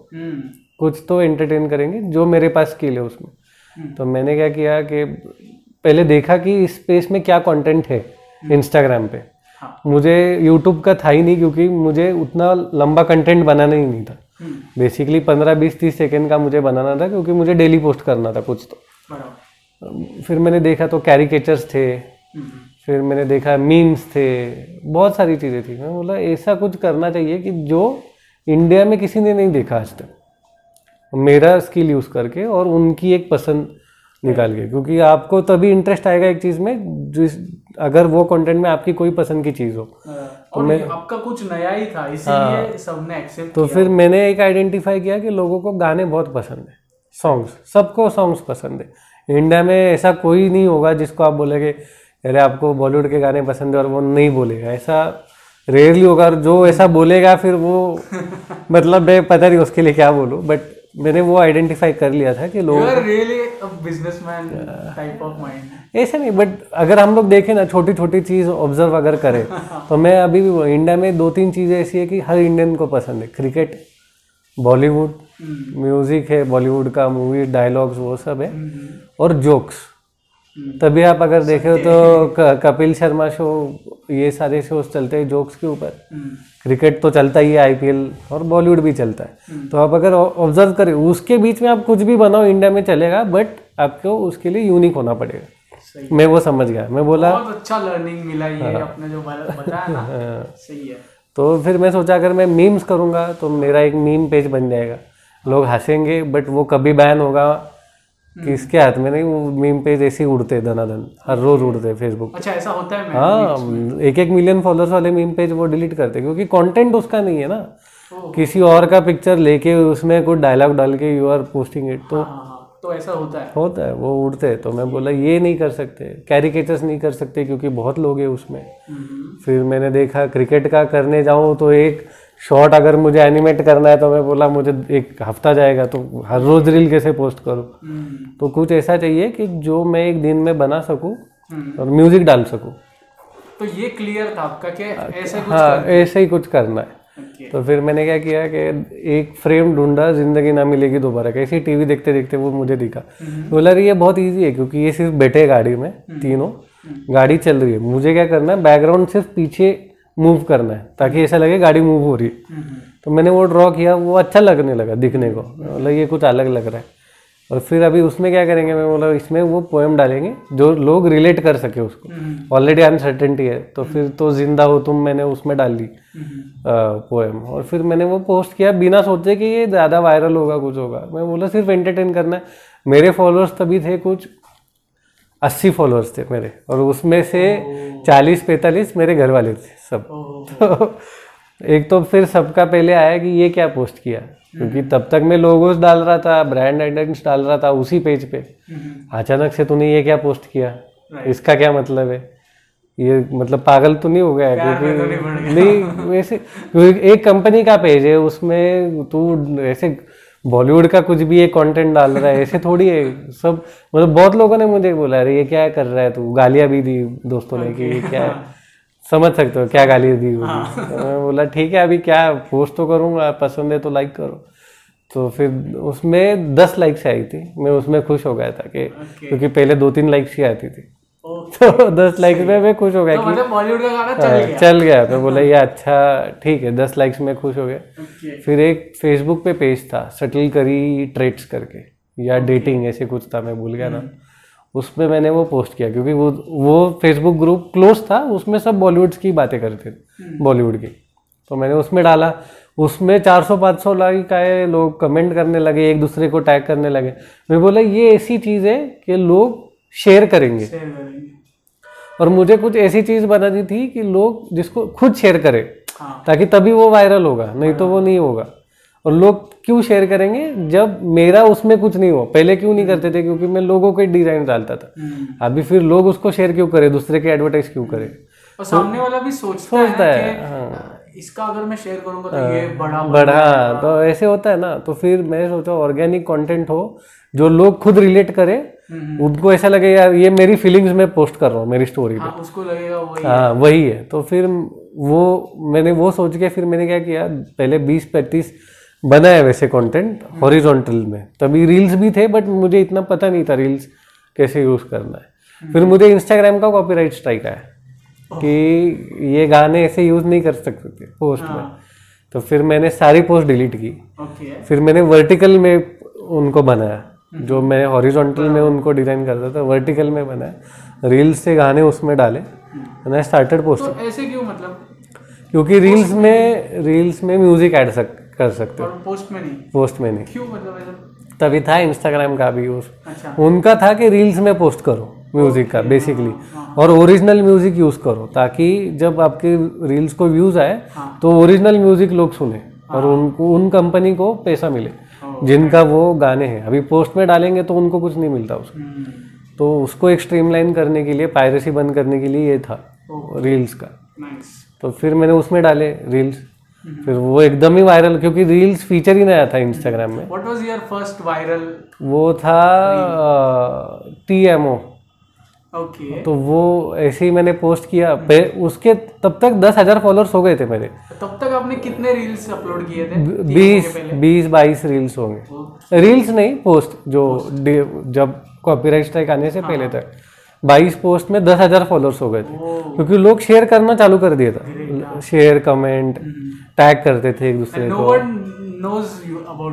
कुछ तो एंटरटेन करेंगे, जो मेरे पास स्किल है उसमें। तो मैंने क्या किया कि पहले देखा कि इस स्पेस में क्या कंटेंट है इंस्टाग्राम पे। मुझे यूट्यूब का था ही नहीं, क्योंकि मुझे उतना लंबा कंटेंट बनाना ही नहीं था। बेसिकली 15-20-30 सेकेंड का मुझे बनाना था, क्योंकि मुझे डेली पोस्ट करना था कुछ तो। फिर मैंने देखा तो कैरिकेचर्स थे, फिर मैंने देखा मीम्स थे, बहुत सारी चीज़ें थी। मैं बोला ऐसा कुछ करना चाहिए कि जो इंडिया में किसी ने नहीं देखा आज तक, मेरा स्किल यूज़ करके और उनकी एक पसंद निकाल के। क्योंकि आपको तभी इंटरेस्ट आएगा एक चीज़ में जिस अगर वो कंटेंट में आपकी कोई पसंद की चीज़ हो। और आपका कुछ नया ही था इसीलिए सबने एक्सेप्ट तो फिर मैंने एक आइडेंटिफाई किया कि लोगों को गाने बहुत पसंद है, सॉन्ग्स, सबको सॉन्ग्स पसंद है। इंडिया में ऐसा कोई नहीं होगा जिसको आप बोलेगे अरे आपको बॉलीवुड के गाने पसंद है और वो नहीं बोलेगा, ऐसा रेयरली होगा। और जो ऐसा बोलेगा फिर वो मतलब मैं पता नहीं उसके लिए क्या बोलूँ, बट मैंने वो आइडेंटिफाई कर लिया था कि लोग really businessman type of mind. ऐसे नहीं, बट अगर हम लोग देखें ना, छोटी छोटी चीज़ ऑब्जर्व अगर करें तो मैं अभी भी इंडिया में 2-3 चीज़ें ऐसी है कि हर इंडियन को पसंद है। क्रिकेट, बॉलीवुड, म्यूजिक है बॉलीवुड का, मूवी डायलॉग्स वो सब है, और जोक्स। तभी आप अगर देखें तो कपिल शर्मा शो, ये सारे शोज चलते हैं जोक्स के ऊपर। क्रिकेट तो चलता ही है, आईपीएल, और बॉलीवुड भी चलता है। तो आप अगर ऑब्जर्व करें उसके बीच में आप कुछ भी बनाओ इंडिया में चलेगा, बट आपको उसके लिए यूनिक होना पड़ेगा। मैं वो समझ गया, मैं बोला बहुत अच्छा लर्निंग मिला ये आपने जो बताया ना। सही है। तो फिर मैं सोचा अगर मैं मीम्स करूँगा तो मेरा एक मीम पेज बन जाएगा, लोग हंसेंगे, बट वो कभी बैन होगा किसके हाथ में नहीं, वो मीम पेज ऐसे ही उड़ते धनाधन, हर रोज उड़ते फेसबुक। अच्छा ऐसा होता है? हाँ, 1-1 मिलियन फॉलोअर्स वाले मीम पेज वो डिलीट करते क्योंकि कंटेंट उसका नहीं है ना, किसी और का पिक्चर लेके उसमें कुछ डायलॉग डाल के यू आर पोस्टिंग इट, तो ऐसा होता है वो उड़ते। तो मैं बोला ये नहीं कर सकते, कैरिकेचर्स नहीं कर सकते क्योंकि बहुत लोग हैं उसमें। फिर मैंने देखा क्रिकेट का करने जाऊँ तो एक शॉट अगर मुझे एनिमेट करना है तो मैं बोला मुझे 1 हफ्ता जाएगा, तो हर रोज रील कैसे पोस्ट करूँ। तो कुछ ऐसा चाहिए कि जो मैं एक दिन में बना सकूँ और म्यूजिक डाल सकूँ। तो ये क्लियर था आपका कि ऐसे कुछ ऐसे ही कुछ करना है। तो फिर मैंने क्या किया कि एक फ्रेम ढूंढा, जिंदगी ना मिलेगी दोबारा, कैसी टीवी देखते देखते वो मुझे दिखा। बोला ये बहुत इजी है क्योंकि ये सिर्फ बैठे गाड़ी में, तीनों गाड़ी चल रही है, मुझे क्या करना है बैकग्राउंड सिर्फ पीछे मूव करना है ताकि ऐसा लगे गाड़ी मूव हो रही है। तो मैंने वो ड्रॉ किया, वो अच्छा लगने लगा दिखने को, मतलब ये कुछ अलग लग रहा है। और फिर अभी उसमें क्या करेंगे, मैं बोला इसमें वो पोएम डालेंगे जो लोग रिलेट कर सके उसको। ऑलरेडी अनसर्टेनिटी है तो फिर तो जिंदा हो तुम मैंने उसमें डाल दी पोएम, और फिर मैंने वो पोस्ट किया बिना सोचे कि ये ज़्यादा वायरल होगा कुछ होगा। मैं बोला सिर्फ एंटरटेन करना है। मेरे फॉलोअर्स तभी थे कुछ 80 फॉलोअर्स थे मेरे, और उसमें से 40-45 मेरे घर वाले थे सब। तो एक तो फिर सबका पहले आया कि ये क्या पोस्ट किया, क्योंकि तब तक मैं लोगोस डाल रहा था, ब्रांड आइडेंटिटी डाल रहा था उसी पेज पे, अचानक से तूने ये क्या पोस्ट किया, इसका क्या मतलब है, ये मतलब पागल तो नहीं हो गया है? क्योंकि नहीं वैसे एक कंपनी का पेज है, उसमें तू ऐसे बॉलीवुड का कुछ भी एक कंटेंट डाल रहा है, ऐसे थोड़ी है सब। मतलब बहुत लोगों ने मुझे बोला अरे ये क्या कर रहा है तू, गालियाँ भी दी दोस्तों ने कि ये क्या है, समझ सकते हो क्या गाली दी होगी। तो मैं बोला ठीक है अभी क्या पोस्ट तो करूँगा, पसंद है तो लाइक करो। तो फिर उसमें 10 लाइक्स आई थी, मैं उसमें खुश हो गया था कि क्योंकि पहले 2-3 लाइक्स ही आती थी। तो 10 लाइक्स में मैं खुश हो गया कि मतलब बॉलीवुड का गाना चल गया। तो बोला ये अच्छा ठीक है, 10 लाइक्स में खुश हो गया। फिर एक फेसबुक पे पेज था सटल करी ट्रेट्स करके या डेटिंग ऐसे कुछ था, मैं भूल गया ना। उसमें मैंने वो पोस्ट किया क्योंकि वो फेसबुक ग्रुप क्लोज था, उसमें सब बॉलीवुड की बातें करते थे, बॉलीवुड की। तो मैंने उसमें डाला, उसमें 400-500 लाइक आए, लोग कमेंट करने लगे, एक दूसरे को टैग करने लगे। मैं बोला ये ऐसी चीज़ है कि लोग शेयर करेंगे, और मुझे कुछ ऐसी चीज़ बनानी थी कि लोग जिसको खुद शेयर करें, ताकि तभी वो वायरल होगा, नहीं तो वो नहीं होगा। और लोग क्यों शेयर करेंगे जब मेरा उसमें कुछ नहीं हो, पहले क्यों नहीं करते थे क्योंकि मैं लोगों के डिजाइन डालता था। अभी फिर लोग उसको शेयर क्यों करें, दूसरे के एडवर्टाइज क्यों करें, और सामने वाला भी सोचता है इसका अगर मैं शेयर करूंगा तो ये बड़ा तो ऐसे होता है ना। तो फिर मैं सोचा ऑर्गेनिक कंटेंट हो जो लोग खुद रिलेट करें, उनको ऐसा लगे यार ये मेरी फीलिंग्स में पोस्ट कर रहा हूँ मेरी स्टोरी पे, उसको लगेगा वही है। तो फिर मैंने वो सोच के फिर मैंने क्या किया, पहले 20-35 बनाया वैसे कंटेंट हॉरिजॉन्टल में, तभी रील्स भी थे बट मुझे इतना पता नहीं था रील्स कैसे यूज करना है। फिर मुझे इंस्टाग्राम का कॉपीराइट स्ट्राइक आया कि ये गाने ऐसे यूज नहीं कर सकते थे पोस्ट में। तो फिर मैंने सारी पोस्ट डिलीट की। फिर मैंने वर्टिकल में उनको बनाया, जो मैं हॉरिजॉन्टल में उनको डिजाइन करता था वर्टिकल में बनाया, रील्स से गाने उसमें डाले, मैंने स्टार्टेड पोस्ट। तो ऐसे क्यों, मतलब क्योंकि रील्स में म्यूजिक ऐड कर सकते हो, पोस्ट में नहीं। क्यों, मतलब तभी था इंस्टाग्राम का भी यूज। उनका था कि रील्स में पोस्ट करो, म्यूजिक का बेसिकली, और ओरिजिनल म्यूजिक यूज करो ताकि जब आपके रील्स को व्यूज आए तो ओरिजिनल म्यूजिक लोग सुने और उनको उन कंपनी को पैसा मिले जिनका वो गाने हैं। अभी पोस्ट में डालेंगे तो उनको कुछ नहीं मिलता उसको, तो उसको एक स्ट्रीमलाइन करने के लिए, पायरेसी बंद करने के लिए ये था रील्स का। तो फिर मैंने उसमें डाले रील्स, फिर वो एकदम ही वायरल, क्योंकि रील्स फीचर ही नया था इंस्टाग्राम में। What was your first viral? वो था TMO। ओके। तो वो ऐसे ही मैंने पोस्ट किया, उसके तब तक 10,000 फॉलोअर्स हो गए थे मेरे। तब तक आपने कितने रील्स अपलोड किए थे? 20-22 रील्स होंगे। रील्स नहीं, पोस्ट जो जब कॉपीराइट स्ट्राइक आने से पहले तक 22 पोस्ट में 10,000 फॉलोअर्स हो गए थे, क्योंकि लोग शेयर करना चालू कर दिया था, शेयर कमेंट टैग करते थे एक दूसरे को।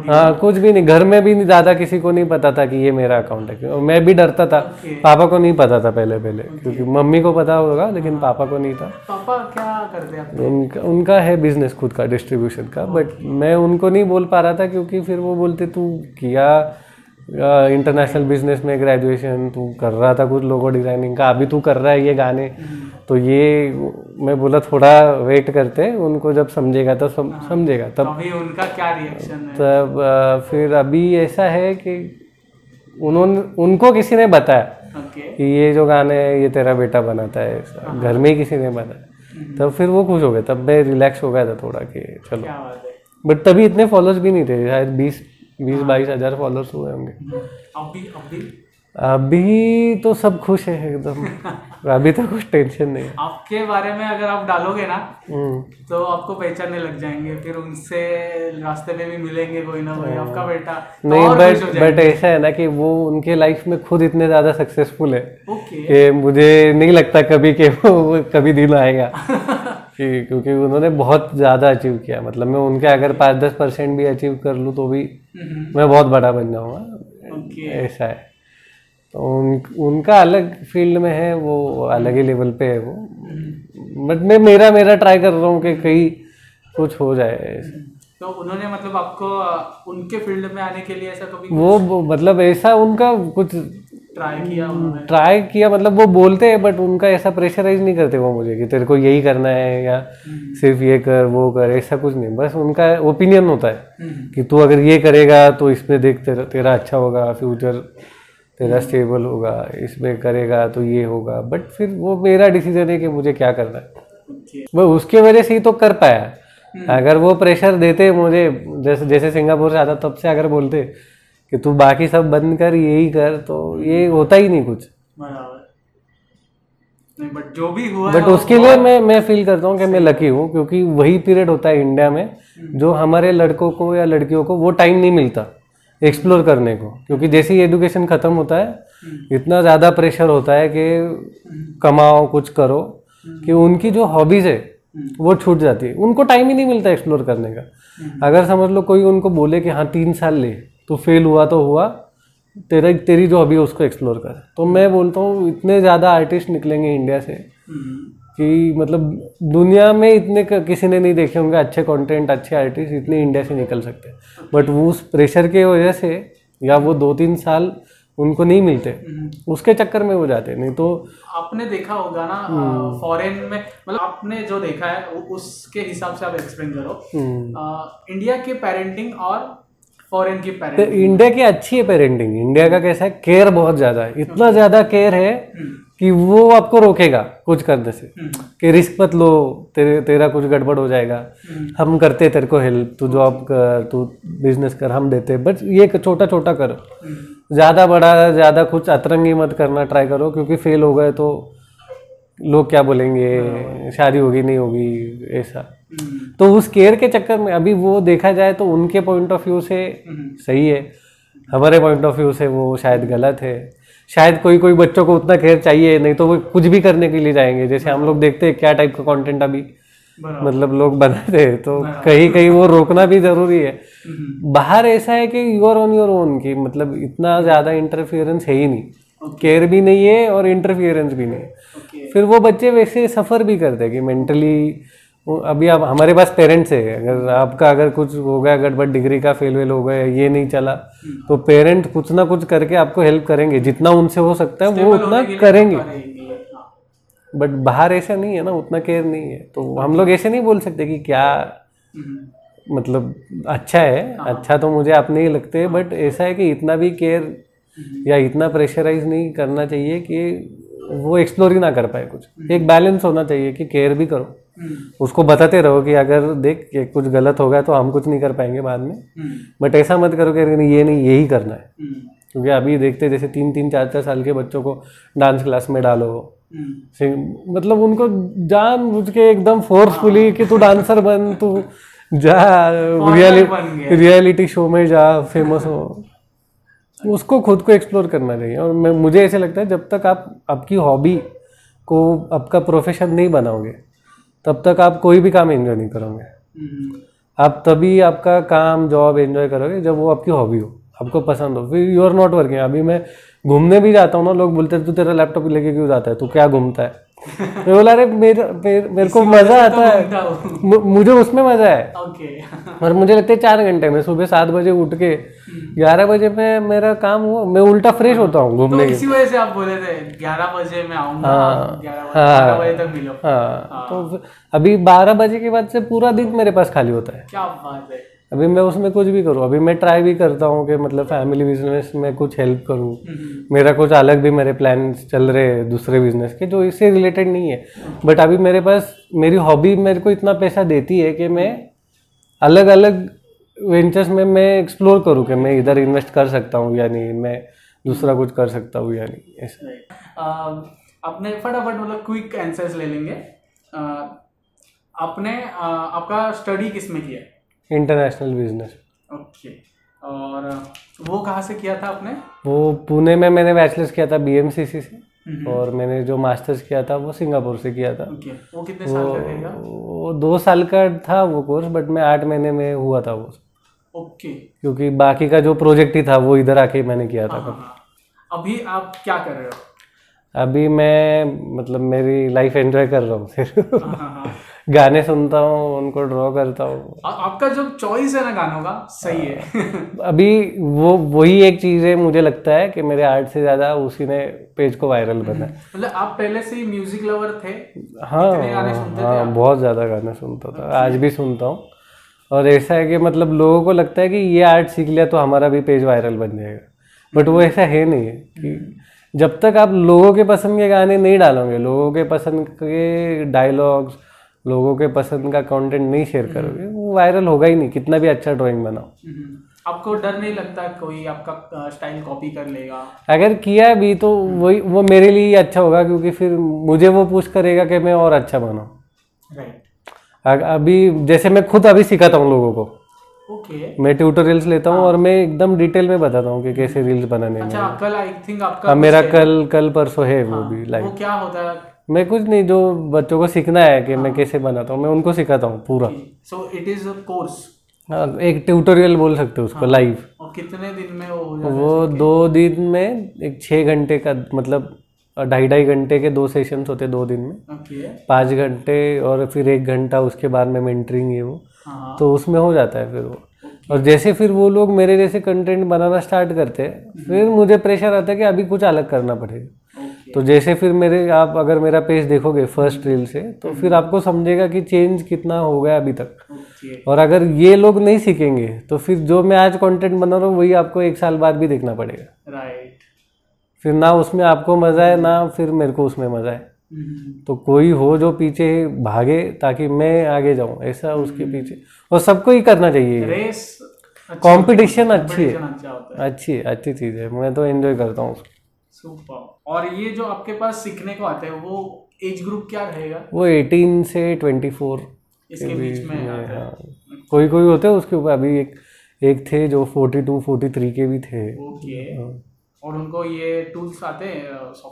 हाँ, कुछ भी नहीं, घर में भी नहीं, ज़्यादा किसी को नहीं पता था कि ये मेरा अकाउंट है। और मैं भी डरता था, पापा को नहीं पता था पहले क्योंकि मम्मी को पता होगा लेकिन पापा को नहीं था। पापा क्या करते हैं? उनका है बिजनेस खुद का, डिस्ट्रीब्यूशन का, बट मैं उनको नहीं बोल पा रहा था क्योंकि फिर वो बोलते तू किया इंटरनेशनल बिजनेस में ग्रेजुएशन, तू कर रहा था कुछ लोगो डिजाइनिंग का, अभी तू कर रहा है ये गाने। तो ये मैं बोला थोड़ा वेट करते, उनको जब समझेगा तो समझेगा तब। अभी उनका क्या रिएक्शन है? तब फिर अभी ऐसा है कि उनको किसी ने बताया कि ये जो गाने है ये तेरा बेटा बनाता है, ऐसा घर में ही किसी ने बताया। तब फिर वो खुश हो गए, तब मैं रिलैक्स हो गया था थोड़ा कि चलो। बट तभी इतने फॉलोअर्स भी नहीं थे, शायद 20-22 हज़ार फॉलोअर्स हुए होंगे। अभी तो सब खुश है एकदम। अभी तो कुछ टेंशन नहीं है। आपके बारे में अगर आप डालोगे ना तो आपको पहचानने लग जाएंगे, फिर उनसे रास्ते में भी मिलेंगे कोई ना कोई आपका बेटा। नहीं, बट ऐसा है ना कि वो उनके लाइफ में खुद इतने ज्यादा सक्सेसफुल है कि मुझे नहीं लगता कभी कि वो कभी दिन आएगा क्योंकि उन्होंने बहुत ज़्यादा अचीव किया। मतलब मैं उनके अगर 5-10% भी अचीव कर लूँ तो भी मैं बहुत बड़ा बन जाऊँगा, ऐसा है। तो उनका अलग फील्ड में है, वो अलग ही लेवल पे है वो। बट मैं मेरा ट्राई कर रहा हूँ कि कहीं कुछ हो जाए। तो उन्होंने मतलब आपको उनके फील्ड में आने के लिए ऐसा कभी वो मतलब ऐसा उनका कुछ ट्राई किया मतलब वो बोलते हैं, बट उनका ऐसा प्रेशराइज नहीं करते वो मुझे कि तेरे को यही करना है या सिर्फ ये कर वो कर, ऐसा कुछ नहीं। बस उनका ओपिनियन होता है कि तू अगर ये करेगा तो इसमें देख तेरा अच्छा होगा, फ्यूचर तेरा स्टेबल होगा, इसमें करेगा तो ये होगा। बट फिर वो मेरा डिसीजन है कि मुझे क्या करना है। मैं उसके वजह से ही तो कर पाया। अगर वो प्रेशर देते मुझे, जैसे सिंगापुर से आता तब से अगर बोलते कि तू बाकी सब बंद कर यही कर, तो ये होता ही नहीं कुछ। नहीं, बट जो भी हुआ, बट उसके लिए मैं फील करता हूँ कि मैं लकी हूँ, क्योंकि वही पीरियड होता है इंडिया में जो हमारे लड़कों को या लड़कियों को वो टाइम नहीं मिलता एक्सप्लोर करने को। क्योंकि जैसे ही एजुकेशन ख़त्म होता है इतना ज़्यादा प्रेशर होता है कि कमाओ कुछ करो कि उनकी जो हॉबीज़ है वो छूट जाती है। उनको टाइम ही नहीं मिलता एक्सप्लोर करने का। अगर समझ लो कोई उनको बोले कि हाँ 3 साल ले, तो फेल हुआ तो हुआ, तेरी जो हॉबी है उसको एक्सप्लोर कर। तो मैं बोलता हूँ इतने ज़्यादा आर्टिस्ट निकलेंगे इंडिया से कि मतलब दुनिया में इतने किसी ने नहीं देखे होंगे अच्छे कंटेंट, अच्छे आर्टिस्ट इतने इंडिया से निकल सकते हैं। बट वो उस प्रेशर के वजह से या वो 2-3 साल उनको नहीं मिलते, उसके चक्कर में हो जाते। नहीं तो आपने देखा होगा ना फॉरेन में, मतलब आपने जो देखा है उसके हिसाब से आप एक्सप्लेन करो। इंडिया की पेरेंटिंग और फॉरेन की पेरेंटिंग। तो इंडिया की अच्छी है पेरेंटिंग। इंडिया का कैसा है, केयर बहुत ज्यादा है, इतना ज्यादा केयर है कि वो आपको रोकेगा कुछ करने से कि रिस्क मत लो, तेरा कुछ गड़बड़ हो जाएगा, हम करते तेरे को हेल्प, तू जॉब कर, तू बिजनेस कर, हम देते, बट ये छोटा छोटा करो, ज़्यादा बड़ा ज़्यादा कुछ अतरंगी मत करना ट्राई करो, क्योंकि फेल हो गए तो लोग क्या बोलेंगे, शादी होगी नहीं होगी, ऐसा। तो उस केयर के चक्कर में अभी वो देखा जाए तो उनके पॉइंट ऑफ व्यू से सही है, हमारे पॉइंट ऑफ व्यू से वो शायद गलत है। शायद कोई बच्चों को उतना केयर चाहिए, नहीं तो वो कुछ भी करने के लिए जाएंगे। जैसे हम लोग देखते हैं क्या टाइप का कंटेंट अभी मतलब लोग बनाते हैं, तो कहीं कहीं वो रोकना भी जरूरी है। बाहर ऐसा है कि you are on your own, की मतलब इतना ज़्यादा इंटरफियरेंस है ही नहीं, केयर भी नहीं है और इंटरफियरेंस भी नहीं है। फिर वो बच्चे वैसे सफ़र भी करते हैं कि मेंटली अभी आप हमारे पास पेरेंट्स है, अगर आपका अगर कुछ हो गया गड़बड़, डिग्री का फेल हो गया, ये नहीं चला, तो पेरेंट कुछ ना कुछ करके आपको हेल्प करेंगे, जितना उनसे हो सकता है वो उतना करेंगे। बट बाहर ऐसा नहीं है ना, उतना केयर नहीं है, तो हम लोग ऐसे नहीं बोल सकते कि क्या मतलब अच्छा है। अच्छा तो मुझे आप नहीं लगते, बट ऐसा है कि इतना भी केयर या इतना प्रेशराइज नहीं करना चाहिए कि वो एक्सप्लोर ही ना कर पाए कुछ। एक बैलेंस होना चाहिए कि केयर भी करो, उसको बताते रहो कि अगर देख कि कुछ गलत हो गया तो हम कुछ नहीं कर पाएंगे बाद में, बट ऐसा मत करो कि ये नहीं यही करना है। क्योंकि अभी देखते जैसे 3-3, 4-4 साल के बच्चों को डांस क्लास में डालो, मतलब उनको जान बुझ के एकदम फोर्सफुली कि तू डांसर बन, तू जा रियलिटी शो में जा, फेमस हो। उसको खुद को एक्सप्लोर करना चाहिए। और मुझे ऐसे लगता है जब तक आप आपकी हॉबी को आपका प्रोफेशन नहीं बनाओगे तब तक आप कोई भी काम एंजॉय नहीं करोगे। आप तभी आपका काम जॉब एंजॉय करोगे जब वो आपकी हॉबी हो, आपको पसंद हो, फिर यू आर नॉट वर्किंग। अभी मैं घूमने भी जाता हूँ ना, लोग बोलते हैं तू तेरा लैपटॉप लेके क्यों जाता है, तू क्या घूमता है। मैं बोला अरे मेरे को मजा आता है, मुझे उसमें मजा है। और मुझे लगता है 4 घंटे में, सुबह 7 बजे उठ के 11 बजे में मेरा काम हुआ, मैं उल्टा फ्रेश होता हूँ घूमने की। इसी वजह से आप बोले थे 11 बजे मैं आऊंगा, 12 बजे तक मिलो। तो अभी 12 बजे के बाद से पूरा दिन मेरे पास खाली होता है। क्या बात है। अभी मैं उसमें कुछ भी करूँ, अभी मैं ट्राई भी करता हूँ कि मतलब फैमिली बिजनेस में कुछ हेल्प करूँ। मेरा कुछ अलग भी मेरे प्लान्स चल रहे हैं दूसरे बिजनेस के जो इससे रिलेटेड नहीं है, बट अभी मेरे पास मेरी हॉबी मेरे को इतना पैसा देती है कि मैं अलग अलग वेंचर्स में मैं एक्सप्लोर करूँ कि मैं इधर इन्वेस्ट कर सकता हूँ या नहीं, मैं दूसरा कुछ कर सकता हूँ या नहीं। ऐसा आपने फटाफट मतलब क्विक आंसर्स ले लेंगे। आपने आपका स्टडी किस में किया? International business. ओके। और वो कहाँ से किया था आपने? वो पुणे में मैंने बैचलर्स किया था BMCC से, और मैंने जो मास्टर्स किया था वो सिंगापुर से किया था। वो कितने साल का रहेगा? वो 2 साल का था वो कोर्स, बट मैं 8 महीने में हुआ था वो। ओके। क्योंकि बाकी का जो प्रोजेक्ट ही था वो इधर आके मैंने किया था। अभी आप क्या कर रहे हो? अभी मैं मतलब मेरी लाइफ एंजॉय कर रहा हूँ सिर्फ गाने सुनता हूँ, उनको ड्रॉ करता हूँ। आपका जो चॉइस है ना गानों का, सही है। अभी वही एक चीज़ है, मुझे लगता है कि मेरे आर्ट से ज़्यादा उसी ने पेज को वायरल बना। मतलब आप पहले से ही म्यूजिक लवर थे? हाँ, गाने सुनते थे? बहुत ज़्यादा गाने सुनता था, आज भी सुनता हूँ। और ऐसा है कि मतलब लोगों को लगता है कि ये आर्ट सीख लिया तो हमारा भी पेज वायरल बन जाएगा, बट वो ऐसा है नहीं है। कि जब तक आप लोगों के पसंद के गाने नहीं डालोगे, लोगों के पसंद के डायलॉग्स, लोगों के पसंद का कंटेंट नहीं शेयर करोगे, वो वायरल होगा ही नहीं, कितना भी अच्छा ड्राइंग बनाओ। आपको डर नहीं लगता कोई आपका स्टाइल कॉपी कर लेगा? अगर किया भी तो वो मेरे लिए ही अच्छा होगा, क्योंकि फिर मुझे वो पुश करेगा कि मैं और अच्छा बनाऊं। राइट। अभी जैसे मैं खुद अभी सिखाता हूँ लोगों को। मैं ट्यूटोरियल्स लेता हूँ और मैं एकदम डिटेल में बताता हूँ कि कैसे रील्स बनाने में। अच्छा, कल आई थिंक आपका मेरा कल परसों है वो भी लाइव। वो क्या होता है? मैं कुछ नहीं, जो बच्चों को सीखना है कि मैं कैसे बनाता हूँ, मैं उनको सिखाता हूँ पूरा। So it is a course, एक ट्यूटोरियल बोल सकते हो उसको, लाइव। और कितने दिन में वो हो जाता है? वो 2 दिन में एक 6 घंटे का, मतलब 2.5 घंटे के 2 सेशंस होते 2 दिन में। 5 घंटे और फिर 1 घंटा उसके बाद में मेंटरिंग है वो, तो उसमें हो जाता है फिर वो। और जैसे फिर वो लोग मेरे जैसे कंटेंट बनाना स्टार्ट करते हैं, फिर मुझे प्रेशर आता है कि अभी कुछ अलग करना पड़ेगा। तो जैसे फिर आप अगर मेरा पेज देखोगे फर्स्ट रील से, तो फिर आपको समझेगा कि चेंज कितना हो गया अभी तक। और अगर ये लोग नहीं सीखेंगे तो फिर जो मैं आज कंटेंट बना रहा हूँ वही आपको 1 साल बाद भी देखना पड़ेगा। राइट। फिर ना उसमें आपको मजा है, ना फिर मेरे को उसमें मजा है। तो कोई हो जो पीछे भागे ताकि मैं आगे जाऊं, ऐसा उसके पीछे। और सबको ही करना चाहिए। रेस, कंपटीशन अच्छी है, अच्छी चीज है, मैं तो एंजॉय करता हूँ। सुपर। और ये जो आपके पास सीखने को आते हैं वो एज ग्रुप क्या रहेगा? वो 18 से 24 इसके बीच में आता है। कोई होते हैं उसके ऊपर। अभी एक थे जो 42-43 के भी थे। और उनको ये टूल्स आते हैं?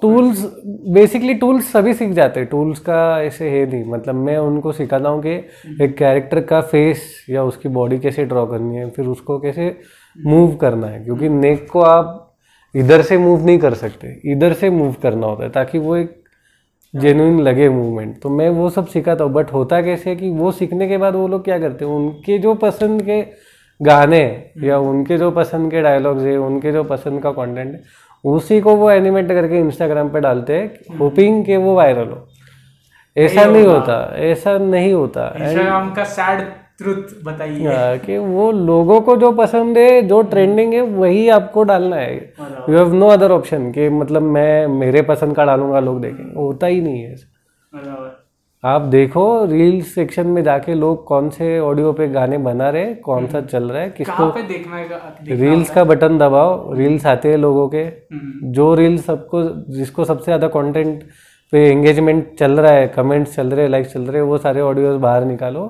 टूल्स बेसिकली टूल्स सभी सीख जाते हैं, टूल्स का ऐसे है नहीं। मतलब मैं उनको सिखाता हूँ कि एक कैरेक्टर का फेस या उसकी बॉडी कैसे ड्रॉ करनी है, फिर उसको कैसे मूव करना है। क्योंकि नेक को आप इधर से मूव नहीं कर सकते, इधर से मूव करना होता है ताकि वो एक जेन्युइन लगे मूवमेंट, तो मैं वो सब सिखाता हूँ। बट होता कैसे कि वो सीखने के बाद वो लोग क्या करते हैं, उनके जो पसंद के गाने या उनके जो पसंद के डायलॉग्स है, उनके जो पसंद का कंटेंट है, उसी को वो एनिमेट करके इंस्टाग्राम पे डालते हैं, होपिंग कि वो वायरल हो। ऐसा नहीं होता, ऐसा नहीं होता। इंस्टाग्राम का सैड ट्रुथ बताइए कि वो लोगों को जो पसंद है, जो ट्रेंडिंग है, वही आपको डालना है। You have no other option कि मतलब मैं मेरे पसंद का डालूंगा लोग देखेंगे, होता ही नहीं है। आप देखो रील्स सेक्शन में जाके लोग कौन से ऑडियो पे गाने बना रहे, कौन सा चल रहा है, किसको पे देखना रील्स का बटन दबाओ, रील्स आते हैं लोगों के, जो रील्स सबको, जिसको सबसे ज्यादा कंटेंट पे एंगेजमेंट चल रहा है, कमेंट्स चल रहे हैं, लाइक्स चल रहे हैं, वो सारे ऑडियोज बाहर निकालो,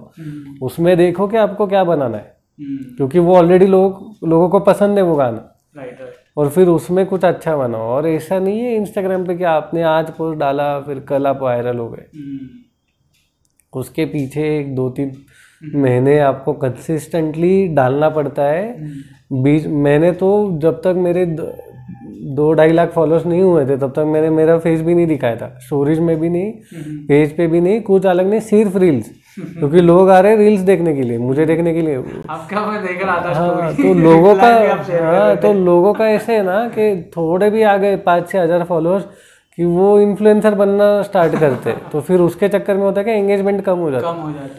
उसमें देखो कि आपको क्या बनाना है, क्योंकि वो ऑलरेडी लोगों को पसंद है वो गाना, और फिर उसमें कुछ अच्छा बनाओ। और ऐसा नहीं है इंस्टाग्राम पे कि आपने आज पोस्ट डाला फिर कल आप वायरल हो गए। उसके पीछे 2-3 महीने आपको कंसिस्टेंटली डालना पड़ता है। बीच मैंने तो जब तक मेरे 2-2.5 लाख फॉलोअर्स नहीं हुए थे तब तक मैंने मेरा फेस भी नहीं दिखाया था, स्टोरीज में भी नहीं, पेज पे भी नहीं, कुछ अलग नहीं, सिर्फ रील्स, क्योंकि लोग आ रहे हैं रील्स देखने के लिए, मुझे देखने के लिए। आपका मैं देख रहा था हाँ, तो लोगों का तो लोगों का ऐसे है ना कि थोड़े भी आ गए 5-6 हज़ार फॉलोअर्स कि वो इन्फ्लुएंसर बनना स्टार्ट करते हैं, तो फिर उसके चक्कर में होता है कि एंगेजमेंट कम हो जाता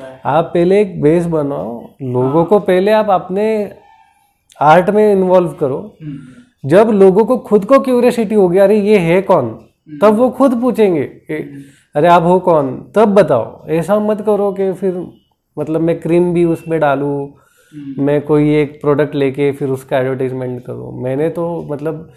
है। आप पहले एक बेस बनाओ, लोगों को पहले आप अपने आर्ट में इन्वॉल्व करो। जब लोगों को खुद को क्यूरियोसिटी होगी अरे ये है कौन, तब वो खुद पूछेंगे अरे आप हो कौन, तब बताओ। ऐसा मत करो कि फिर मतलब मैं क्रीम भी उसमें डालूं, मैं कोई एक प्रोडक्ट लेके फिर उसका एडवर्टाइजमेंट करूं। मैंने तो मतलब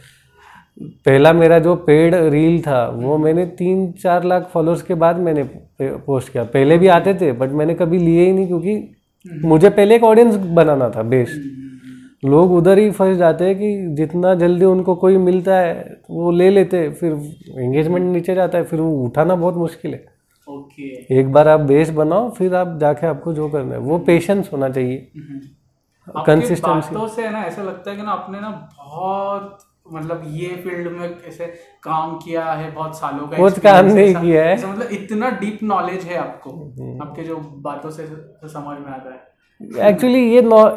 पहला मेरा जो पेड रील था वो मैंने 3-4 लाख फॉलोअर्स के बाद मैंने पोस्ट किया। पहले भी आते थे बट मैंने कभी लिए ही नहीं, क्योंकि मुझे पहले एक ऑडियंस बनाना था बेस। लोग उधर ही फंस जाते हैं कि जितना जल्दी उनको कोई मिलता है वो ले लेते, फिर एंगेजमेंट नीचे जाता है, फिर वो उठाना बहुत मुश्किल है। एक बार आप बेस बनाओ, फिर आप जाके आपको जो करना है, वो पेशेंस होना चाहिए, कंसिस्टेंसी। बातों से है ना ऐसा लगता है कि ना आपने ना बहुत मतलब ये फील्ड में ऐसे काम किया है, बहुत सालों का कुछ काम नहीं किया है, मतलब इतना डीप नॉलेज है आपको, आपके जो बातों से समझ में आता है। एक्चुअली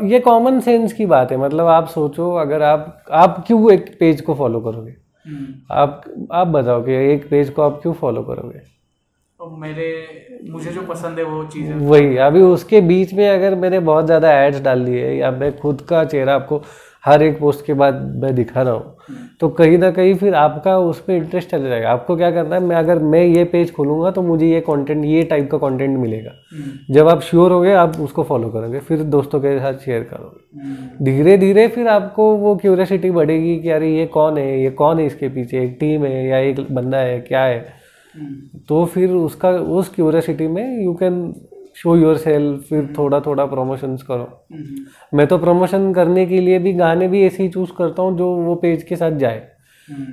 ये कॉमन सेंस की बात है। मतलब आप सोचो, अगर आप क्यों एक पेज को फॉलो करोगे, आप बताओ कि एक पेज को आप क्यों फॉलो करोगे? तो मुझे जो पसंद है वो चीज़ है, वही। अभी उसके बीच में अगर मैंने बहुत ज़्यादा एड्स डाल दिए या मैं खुद का चेहरा आपको हर एक पोस्ट के बाद मैं दिखा रहा हूँ, तो कहीं ना कहीं फिर आपका उस पर इंटरेस्ट चले जाएगा। आपको क्या करना है, अगर मैं ये पेज खोलूंगा तो मुझे ये कंटेंट, ये टाइप का कंटेंट मिलेगा। जब आप श्योर हो गए आप उसको फॉलो करोगे, फिर दोस्तों के साथ शेयर करोगे, धीरे धीरे फिर आपको वो क्यूरियोसिटी बढ़ेगी कि अरे ये कौन है, ये कौन है, इसके पीछे एक टीम है या एक बंदा है, क्या है। तो फिर उस क्यूरियोसिटी में you can show your self, फिर थोड़ा थोड़ा प्रमोशंस करो। मैं तो प्रमोशन करने के लिए भी गाने भी ऐसे ही चूज करता हूँ जो वो पेज के साथ जाए।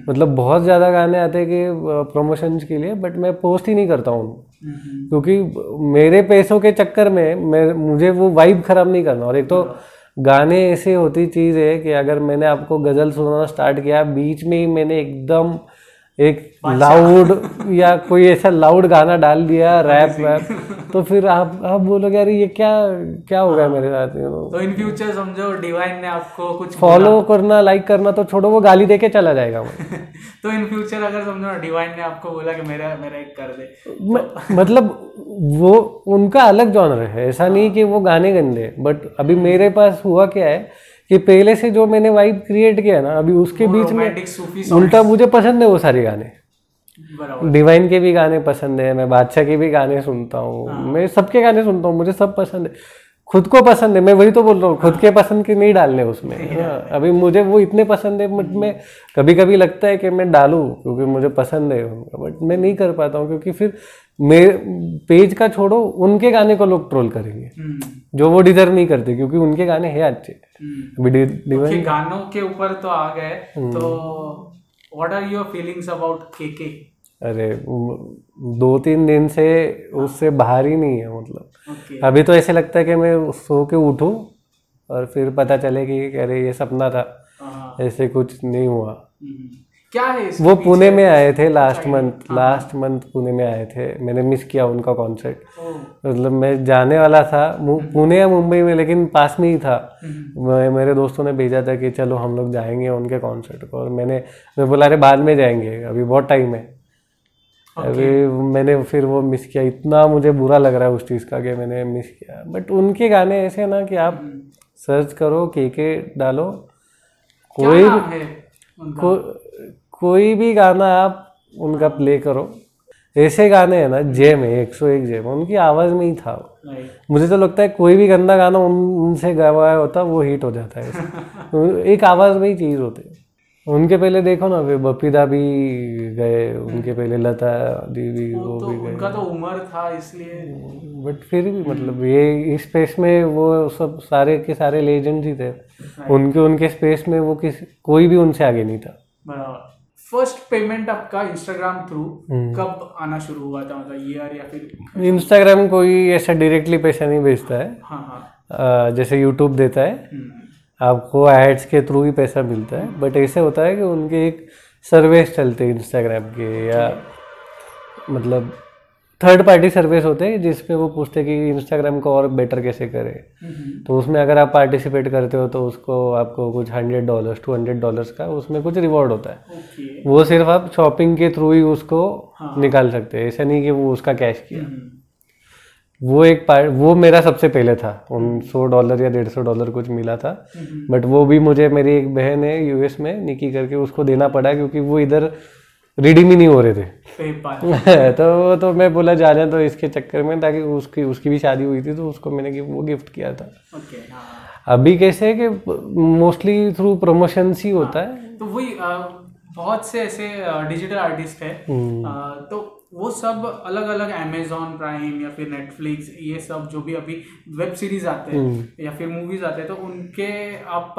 मतलब बहुत ज़्यादा गाने आते हैं कि प्रमोशंस के लिए, बट मैं पोस्ट ही नहीं करता हूँ, क्योंकि मेरे पैसों के चक्कर में मुझे वो वाइब खराब नहीं करना। और एक तो गाने ऐसे होती चीज़ है कि अगर मैंने आपको गज़ल सुनाना स्टार्ट किया, बीच में ही मैंने एकदम एक लाउड या कोई ऐसा लाउड गाना डाल दिया, रैप, तो फिर आप बोलोगे अरे ये क्या हो गया मेरे साथ। तो इन फ्यूचर समझो डिवाइन ने आपको कुछ फॉलो करना, लाइक करना तो छोड़ो, वो गाली देके चला जाएगा वो। तो इन फ्यूचर अगर समझो डिवाइन ने आपको बोला कि मेरा एक कर दे, मतलब वो उनका अलग जॉनर है, ऐसा नहीं कि वो गाने गंदे। बट अभी मेरे पास हुआ क्या है कि पहले से जो मैंने वाइब क्रिएट किया ना, अभी उसके बीच में उल्टा मुझे पसंद है वो सारे गाने। डिवाइन के भी गाने पसंद है, मैं बादशाह के भी गाने सुनता हूँ, मैं सबके गाने सुनता हूँ, मुझे सब पसंद है, खुद को पसंद है। मैं वही तो बोल रहा हूँ, खुद के पसंद के नहीं डालने उसमें। अभी मुझे वो इतने पसंद है, बट मैं कभी कभी लगता है कि मैं डालूं क्योंकि मुझे पसंद है उनका, बट मैं नहीं कर पाता हूँ, क्योंकि फिर मेरे पेज का छोड़ो, उनके गाने को लोग ट्रोल करेंगे जो वो डिजर्व नहीं करते, क्योंकि उनके गाने हैं अच्छे। अभी गानों के ऊपर तो आ गए, तो what are your feelings about KK? अरे 2-3 दिन से उससे बाहर ही नहीं है। मतलब अभी तो ऐसे लगता है कि मैं सो के उठूं और फिर पता चले कि अरे ये सपना था, ऐसे कुछ नहीं हुआ। क्या है इसके वो पीछे? पुणे में आए थे लास्ट मंथ पुणे में आए थे, मैंने मिस किया उनका कॉन्सर्ट। मतलब मैं जाने वाला था पुणे या मुंबई में, लेकिन पास में ही था। मेरे दोस्तों ने भेजा था कि चलो हम लोग जाएंगे उनके कॉन्सर्ट को, और मैं बोला अरे बाद में जाएंगे, अभी बहुत टाइम है। अभी मैंने फिर वो मिस किया, इतना मुझे बुरा लग रहा है उस चीज़ का कि मैंने मिस किया। बट उनके गाने ऐसे ना कि आप सर्च करो, के डालो, कोई भी गाना आप उनका प्ले करो, ऐसे गाने हैं ना, जेम है, 101 जेम, उनकी आवाज़ में ही था। मुझे तो लगता है कोई भी गंदा गाना उनसे गवाया होता वो हिट हो जाता है। एक आवाज़ में ही चीज़ होती है। उनके पहले देखो ना, फिर बपीदा भी गए, उनके पहले लता दीदी वो भी गए। उनका तो उम्र था इसलिए, बट फिर भी मतलब ये इस स्पेस में वो सब सारे के सारे लेजेंड्स ही थे। उनके स्पेस में वो कोई भी उनसे आगे नहीं था। बराबर। फर्स्ट पेमेंट आपका इंस्टाग्राम थ्रू कब आना शुरू हुआ था, मतलब ईयर या फिर? इंस्टाग्राम कोई ऐसा डायरेक्टली पैसा नहीं भेजता है। हाँ। जैसे यूट्यूब देता है आपको, एड्स के थ्रू ही पैसा मिलता है। बट ऐसे होता है कि उनके एक सर्वेस चलते हैं इंस्टाग्राम के, या मतलब थर्ड पार्टी सर्विस होते हैं जिसपे वो पूछते हैं कि इंस्टाग्राम को और बेटर कैसे करें। तो उसमें अगर आप पार्टिसिपेट करते हो तो उसको आपको कुछ $100 $200 का उसमें कुछ रिवॉर्ड होता है। वो सिर्फ आप शॉपिंग के थ्रू ही उसको निकाल सकते हैं, ऐसा नहीं कि वो उसका कैश किया। वो एक पार्ट वो मेरा सबसे पहले था, उन $100 या $150 कुछ मिला था। बट वो भी मुझे, मेरी एक बहन है यूएस में, निकी करके, उसको देना पड़ा क्योंकि वो इधर रिडीम ही नहीं हो रहे थे। तो मैं बोला जाने तो इसके चक्कर में, ताकि उसकी भी शादी हुई थी तो उसको मैंने वो गिफ्ट किया था। अभी कैसे है कि मोस्टली थ्रू प्रमोशंस ही होता है। तो वही बहुत से ऐसे डिजिटल आर्टिस्ट है, तो वो सब अलग अलग अमेजॉन प्राइम या फिर नेटफ्लिक्स, ये सब जो भी अभी वेब सीरीज आते हैं या फिर मूवीज आते हैं, तो उनके आप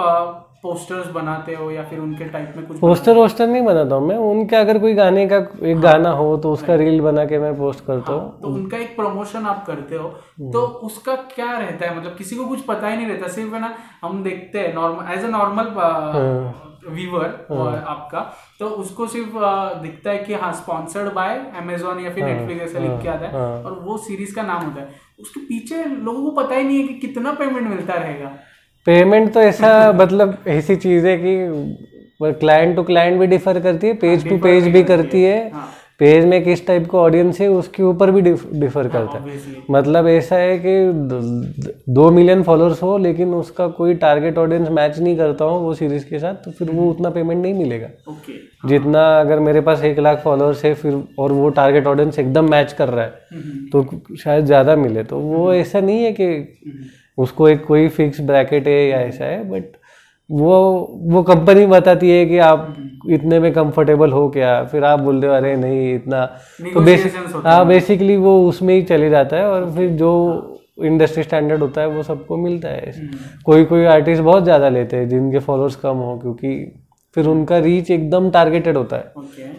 पोस्टर्स बनाते हो या फिर उनके टाइप में कुछ? पोस्टर नहीं बनाता हूँ मैं, उनका अगर कोई गाने का एक गाना हो तो उसका रील बना के मैं पोस्ट करता हूँ। तो उनका एक प्रमोशन आप करते हो, तो उसका क्या रहता है? मतलब किसी को कुछ पता ही नहीं रहता, सिर्फ है ना हम देखते हैं normal, as a normal viewer आपका, तो उसको सिर्फ दिखता है कि हाँ स्पॉन्सर्ड बाय अमेजॉन या फिर नेटफ्लिक्स ऐसा लिख के आता है, और वो सीरीज का नाम होता है। उसके पीछे लोगों को पता ही नहीं है कि कितना पेमेंट मिलता रहेगा। पेमेंट तो ऐसा मतलब ऐसी चीज है कि क्लाइंट टू क्लाइंट भी डिफर करती है, पेज टू पेज भी करती है। पेज में किस टाइप का ऑडियंस है उसके ऊपर भी डिफर करता है। मतलब ऐसा है कि 2 मिलियन फॉलोअर्स हो लेकिन उसका कोई टारगेट ऑडियंस मैच नहीं करता हो वो सीरीज के साथ, तो फिर वो उतना पेमेंट नहीं मिलेगा। जितना अगर मेरे पास 1 लाख फॉलोअर्स है फिर और वो टारगेट ऑडियंस एकदम मैच कर रहा है तो शायद ज़्यादा मिले। तो वो ऐसा नहीं है कि उसको एक कोई फिक्स ब्रैकेट है या ऐसा है, बट वो कंपनी बताती है कि आप इतने में कंफर्टेबल हो क्या, फिर आप बोलते हो अरे नहीं इतना, तो बेसिकली वो उसमें ही चले जाता है। और फिर जो इंडस्ट्री स्टैंडर्ड होता है वो सबको मिलता है। कोई आर्टिस्ट बहुत ज़्यादा लेते हैं जिनके फॉलोअर्स कम हो, क्योंकि फिर उनका रीच एकदम टारगेटेड होता है।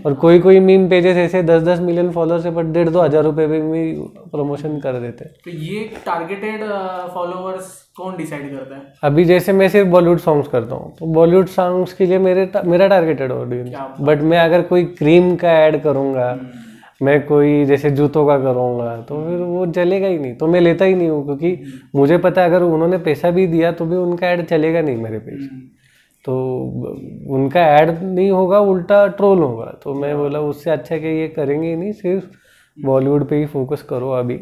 और कोई मीम पेजेस ऐसे 10-10 मिलियन फॉलोअर्स है बट 1,500-2 हज़ार रुपये में भी प्रमोशन कर देते हैं। तो ये टारगेटेड फॉलोअर्स कौन डिसाइड करता है? अभी जैसे मैं सिर्फ बॉलीवुड सॉन्ग्स करता हूँ तो बॉलीवुड सॉन्ग्स के लिए मेरा टारगेटेड ऑडियंस, बट मैं अगर कोई क्रीम का ऐड करूँगा, मैं कोई जैसे जूतों का करूँगा तो फिर वो चलेगा ही नहीं, तो मैं लेता ही नहीं हूँ। क्योंकि मुझे पता है अगर उन्होंने पैसा भी दिया तो भी उनका ऐड चलेगा नहीं मेरे पेज, तो उनका ऐड नहीं होगा, उल्टा ट्रोल होगा। तो मैं बोला उससे अच्छा कि ये करेंगे ही नहीं, सिर्फ बॉलीवुड पे ही फोकस करो अभी।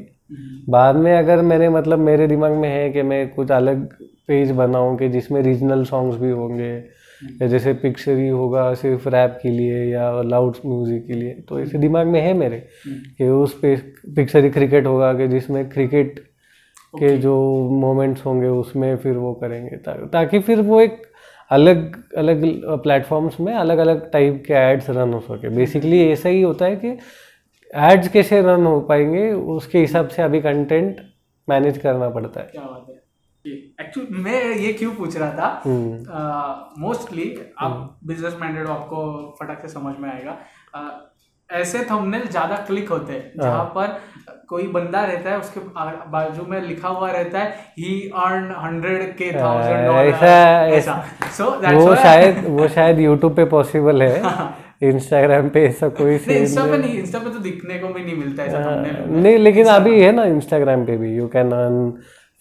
बाद में अगर मेरे दिमाग में है कि मैं कुछ अलग पेज बनाऊं कि जिसमें रीजनल सॉन्ग्स भी होंगे, या जैसे पिक्चरी होगा सिर्फ रैप के लिए या लाउड म्यूजिक के लिए, तो ऐसे दिमाग में है मेरे कि उस पे पिक्चरी क्रिकेट होगा कि जिसमें क्रिकेट के जो मोमेंट्स होंगे उसमें फिर वो करेंगे, ताकि फिर वो एक अलग अलग प्लेटफॉर्म्स में अलग अलग टाइप के एड्स रन हो सके। बेसिकली ऐसा ही होता है कि एड्स कैसे रन हो पाएंगे उसके हिसाब से अभी कंटेंट मैनेज करना पड़ता है। क्या बात है। एक्चुअली मैं ये क्यों पूछ रहा था, मोस्टली आप बिजनेस माइंडेड हो, आपको फटाक से समझ में आएगा। ऐसे थंबनेल ज्यादा क्लिक होते हैं जहाँ पर कोई बंदा रहता है उसके बाजू में लिखा हुआ रहता है ही अर्न $100,000 ऐसा। वो शायद YouTube पे पॉसिबल है। इंस्टाग्राम पे ऐसा कोई नहीं, इंस्टा पे तो दिखने को भी नहीं मिलता ऐसा thumbnail। नहीं, लेकिन अभी है ना इंस्टाग्राम पे भी you can earn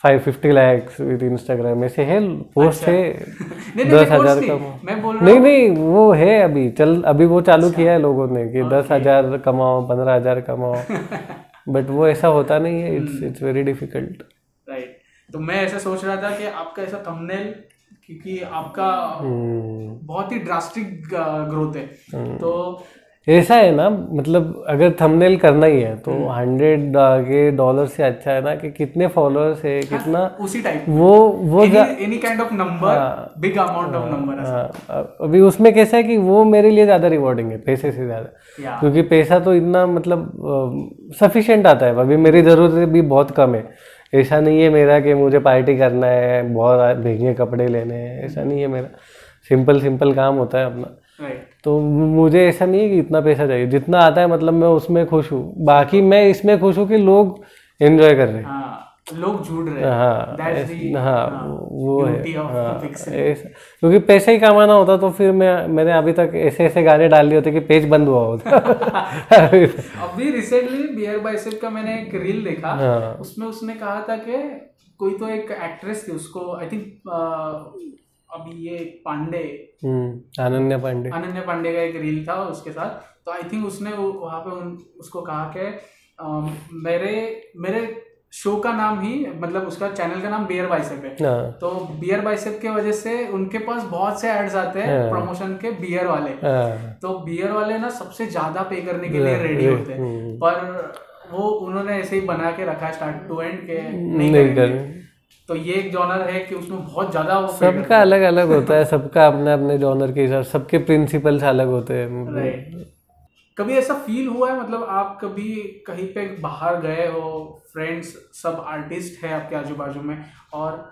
550 lakhs with Instagram, ऐसे है पोस्ट है। नहीं 10,000 का मैं बोल रहा नहीं नहीं, वो है अभी अभी वो चालू किया है लोगों ने कि 10,000 कमाओ, 15,000 कमाओ, बट वो ऐसा होता नहीं है। It's very difficult. राइट, तो मैं ऐसा सोच रहा था कि आपका ऐसा थंबनेल, क्योंकि आपका बहुत ही ड्रास्टिक ग्रोथ है, तो ऐसा है ना, मतलब अगर थंबनेल करना ही है तो $100 से अच्छा है ना कि कितने फॉलोअर्स है, कितना उसी टाइप वो any kind of number, big amount of number. अभी उसमें कैसा है कि वो मेरे लिए ज्यादा रिवॉर्डिंग है पैसे से ज्यादा, क्योंकि पैसा तो इतना मतलब सफिशिएंट आता है। अभी मेरी जरूरत भी बहुत कम है। ऐसा नहीं है मेरा कि मुझे पार्टी करना है, बहुत महंगे कपड़े लेने हैं, ऐसा नहीं है मेरा। सिंपल काम होता है अपना। तो मुझे ऐसा नहीं है कि इतना पैसा चाहिए, जितना आता है मतलब मैं उसमें खुश हूँ। बाकी मैं इसमें खुश हूँ कि लोग एंजॉय कर रहे हैं, लोग जुड़ रहे हैं। वो है। क्योंकि पैसा ही कमाना होता तो फिर मैंने अभी तक ऐसे गाने डाल लिए होते कि पेज बंद हुआ होता। अभी रिसेंटली बियर बाइसेप का मैंने एक रील देखा, उसमें उसने कहा था कि कोई तो एक एक्ट्रेस थी, उसको आई थिंक अभी ये पांडे, अनन्या पांडे का एक रील था उसके साथ। तो आई थिंक उसने वहाँ पे उसको कहा कि मेरे शो का नाम ही, मतलब उसका चैनल का नाम बियर बाइसेप है, तो बियर बाइसेप के वजह से उनके पास बहुत से एड्स आते हैं प्रमोशन के बियर वाले, तो बियर वाले ना सबसे ज्यादा पे करने के लिए रेडी होते हैं, पर वो उन्होंने ऐसे ही बना के रखा है स्टार्ट टू एंड के नहीं करेंगे। तो ये एक जॉनर है कि उसमें बहुत ज्यादा सबका अलग अलग होता है, सबका अपने अपने जॉनर के हिसाब, सबके प्रिंसिपल्स अलग होते हैं। कभी ऐसा फील हुआ है, मतलब आप कभी कहीं पे बाहर गए हो, फ्रेंड्स सब आर्टिस्ट है आपके आजू बाजू में, और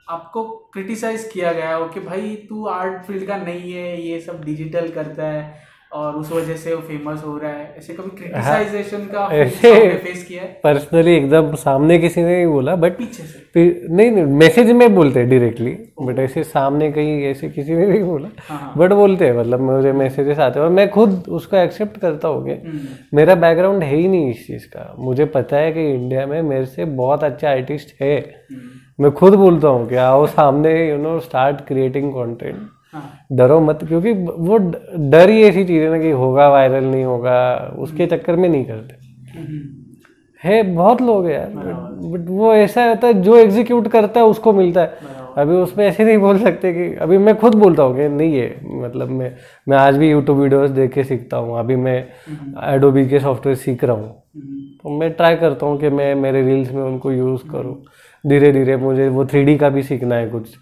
आपको क्रिटिसाइज किया गया हो कि भाई तू आर्ट फील्ड का नहीं है, ये सब डिजिटल करता है और उस वजह से वो फेमस हो रहा है, ऐसे कभी क्रिटिसाइजेशन का फेस किया है? पर्सनली एकदम सामने किसी ने नहीं बोला, बट पीछे से नहीं मैसेज में बोलते हैं डायरेक्टली, बट ऐसे सामने कहीं ऐसे किसी ने नहीं बोला, बट बोलते हैं, मतलब मुझे मैसेजेस आते हैं और मैं खुद उसको एक्सेप्ट करता हूँ कि मेरा बैकग्राउंड है ही नहीं इस चीज़ का। मुझे पता है कि इंडिया में मेरे से बहुत अच्छे आर्टिस्ट है, मैं खुद बोलता हूँ कि आओ सामने स्टार्ट क्रिएटिंग कॉन्टेंट, डरो मत, क्योंकि वो डर ही ऐसी चीज है ना कि होगा वायरल नहीं होगा, उसके चक्कर में नहीं करते है। बहुत लोग हैं यार, बट वो ऐसा होता है जो एग्जीक्यूट करता है उसको मिलता है। अभी उसमें ऐसे नहीं बोल सकते कि अभी मैं खुद बोलता हूँ कि नहीं है, मतलब मैं आज भी यूट्यूब वीडियोस देख के सीखता हूँ। अभी मैं एडोबी के सॉफ्टवेयर सीख रहा हूँ, तो मैं ट्राई करता हूँ कि मैं मेरे रील्स में उनको यूज़ करूँ। धीरे धीरे मुझे वो 3D का भी सीखना है कुछ,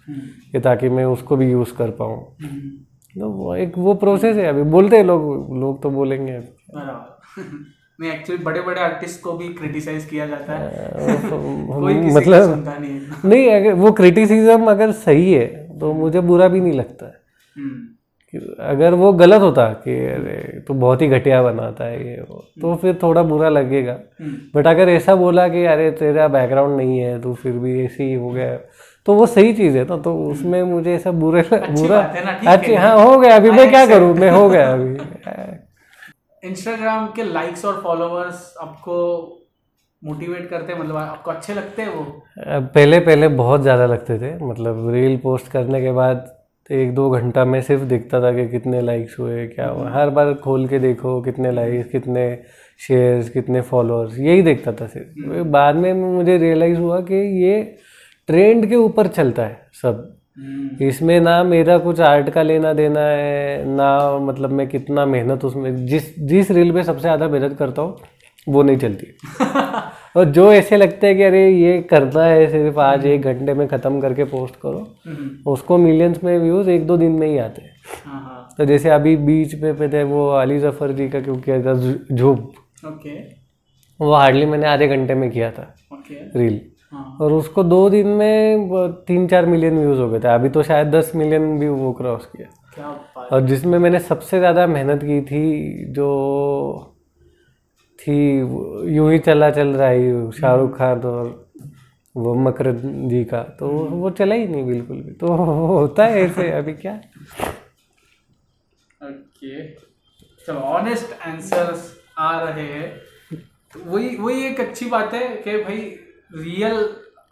कि ताकि मैं उसको भी यूज़ कर पाऊँ। तो वो प्रोसेस है। अभी बोलते हैं लोग तो बोलेंगे। नहीं, एक्चुअली बड़े बड़े आर्टिस्ट को भी क्रिटिसाइज किया जाता है। कोई मतलब सुनता नहीं, अगर वो क्रिटिसिज्म अगर सही है तो मुझे बुरा भी नहीं लगता है। अगर वो गलत होता कि अरे तो बहुत ही घटिया बनाता है ये वो, तो फिर थोड़ा बुरा लगेगा। बट अगर ऐसा बोला कि अरे तेरा बैकग्राउंड नहीं है तो फिर भी ऐसे ही हो गया, तो वो सही चीज़ है ना, तो उसमें मुझे ऐसा बुरा अच्छी हाँ हो गया। अभी मैं क्या करूँ, मैं हो गया अभी। इंस्टाग्राम के लाइक्स और फॉलोअर्स आपको मोटिवेट करते हैं, मतलब आपको अच्छे लगते हैं वो? पहले बहुत ज़्यादा लगते थे। मतलब रील पोस्ट करने के बाद 1-2 घंटा में सिर्फ दिखता था कि कितने लाइक्स हुए, क्या हुआ। हर बार खोल के देखो कितने लाइक्स, कितने शेयर्स, कितने फॉलोअर्स, यही देखता था सिर्फ। बाद में मुझे रियलाइज़ हुआ कि ये ट्रेंड के ऊपर चलता है सब, इसमें ना मेरा कुछ आर्ट का लेना देना है ना, मतलब मैं कितना मेहनत उसमें जिस रील पे सबसे ज़्यादा मेहनत करता हूँ वो नहीं चलती। और जो ऐसे लगता है कि अरे ये करना है सिर्फ आज 1 घंटे में ख़त्म करके पोस्ट करो, उसको मिलियंस में व्यूज़ 1-2 दिन में ही आते हैं। तो जैसे अभी बीच पे थे वो अली जफर जी का क्यों किया था झूम, वो हार्डली मैंने आधे घंटे में किया था रील, और उसको 2 दिन में 3-4 मिलियन व्यूज़ हो गए थे। अभी तो शायद 10 मिलियन भी वो क्रॉस किया। और जिसमें मैंने सबसे ज़्यादा मेहनत की थी जो थी यूं ही चल रहा है शाहरुख खान और वो मकर जी का, तो वो चला ही नहीं बिल्कुल भी। तो होता है ऐसे। अभी क्या चलो ऑनेस्ट आंसर्स आ रहे हैं, तो वही एक अच्छी बात है कि भाई रियल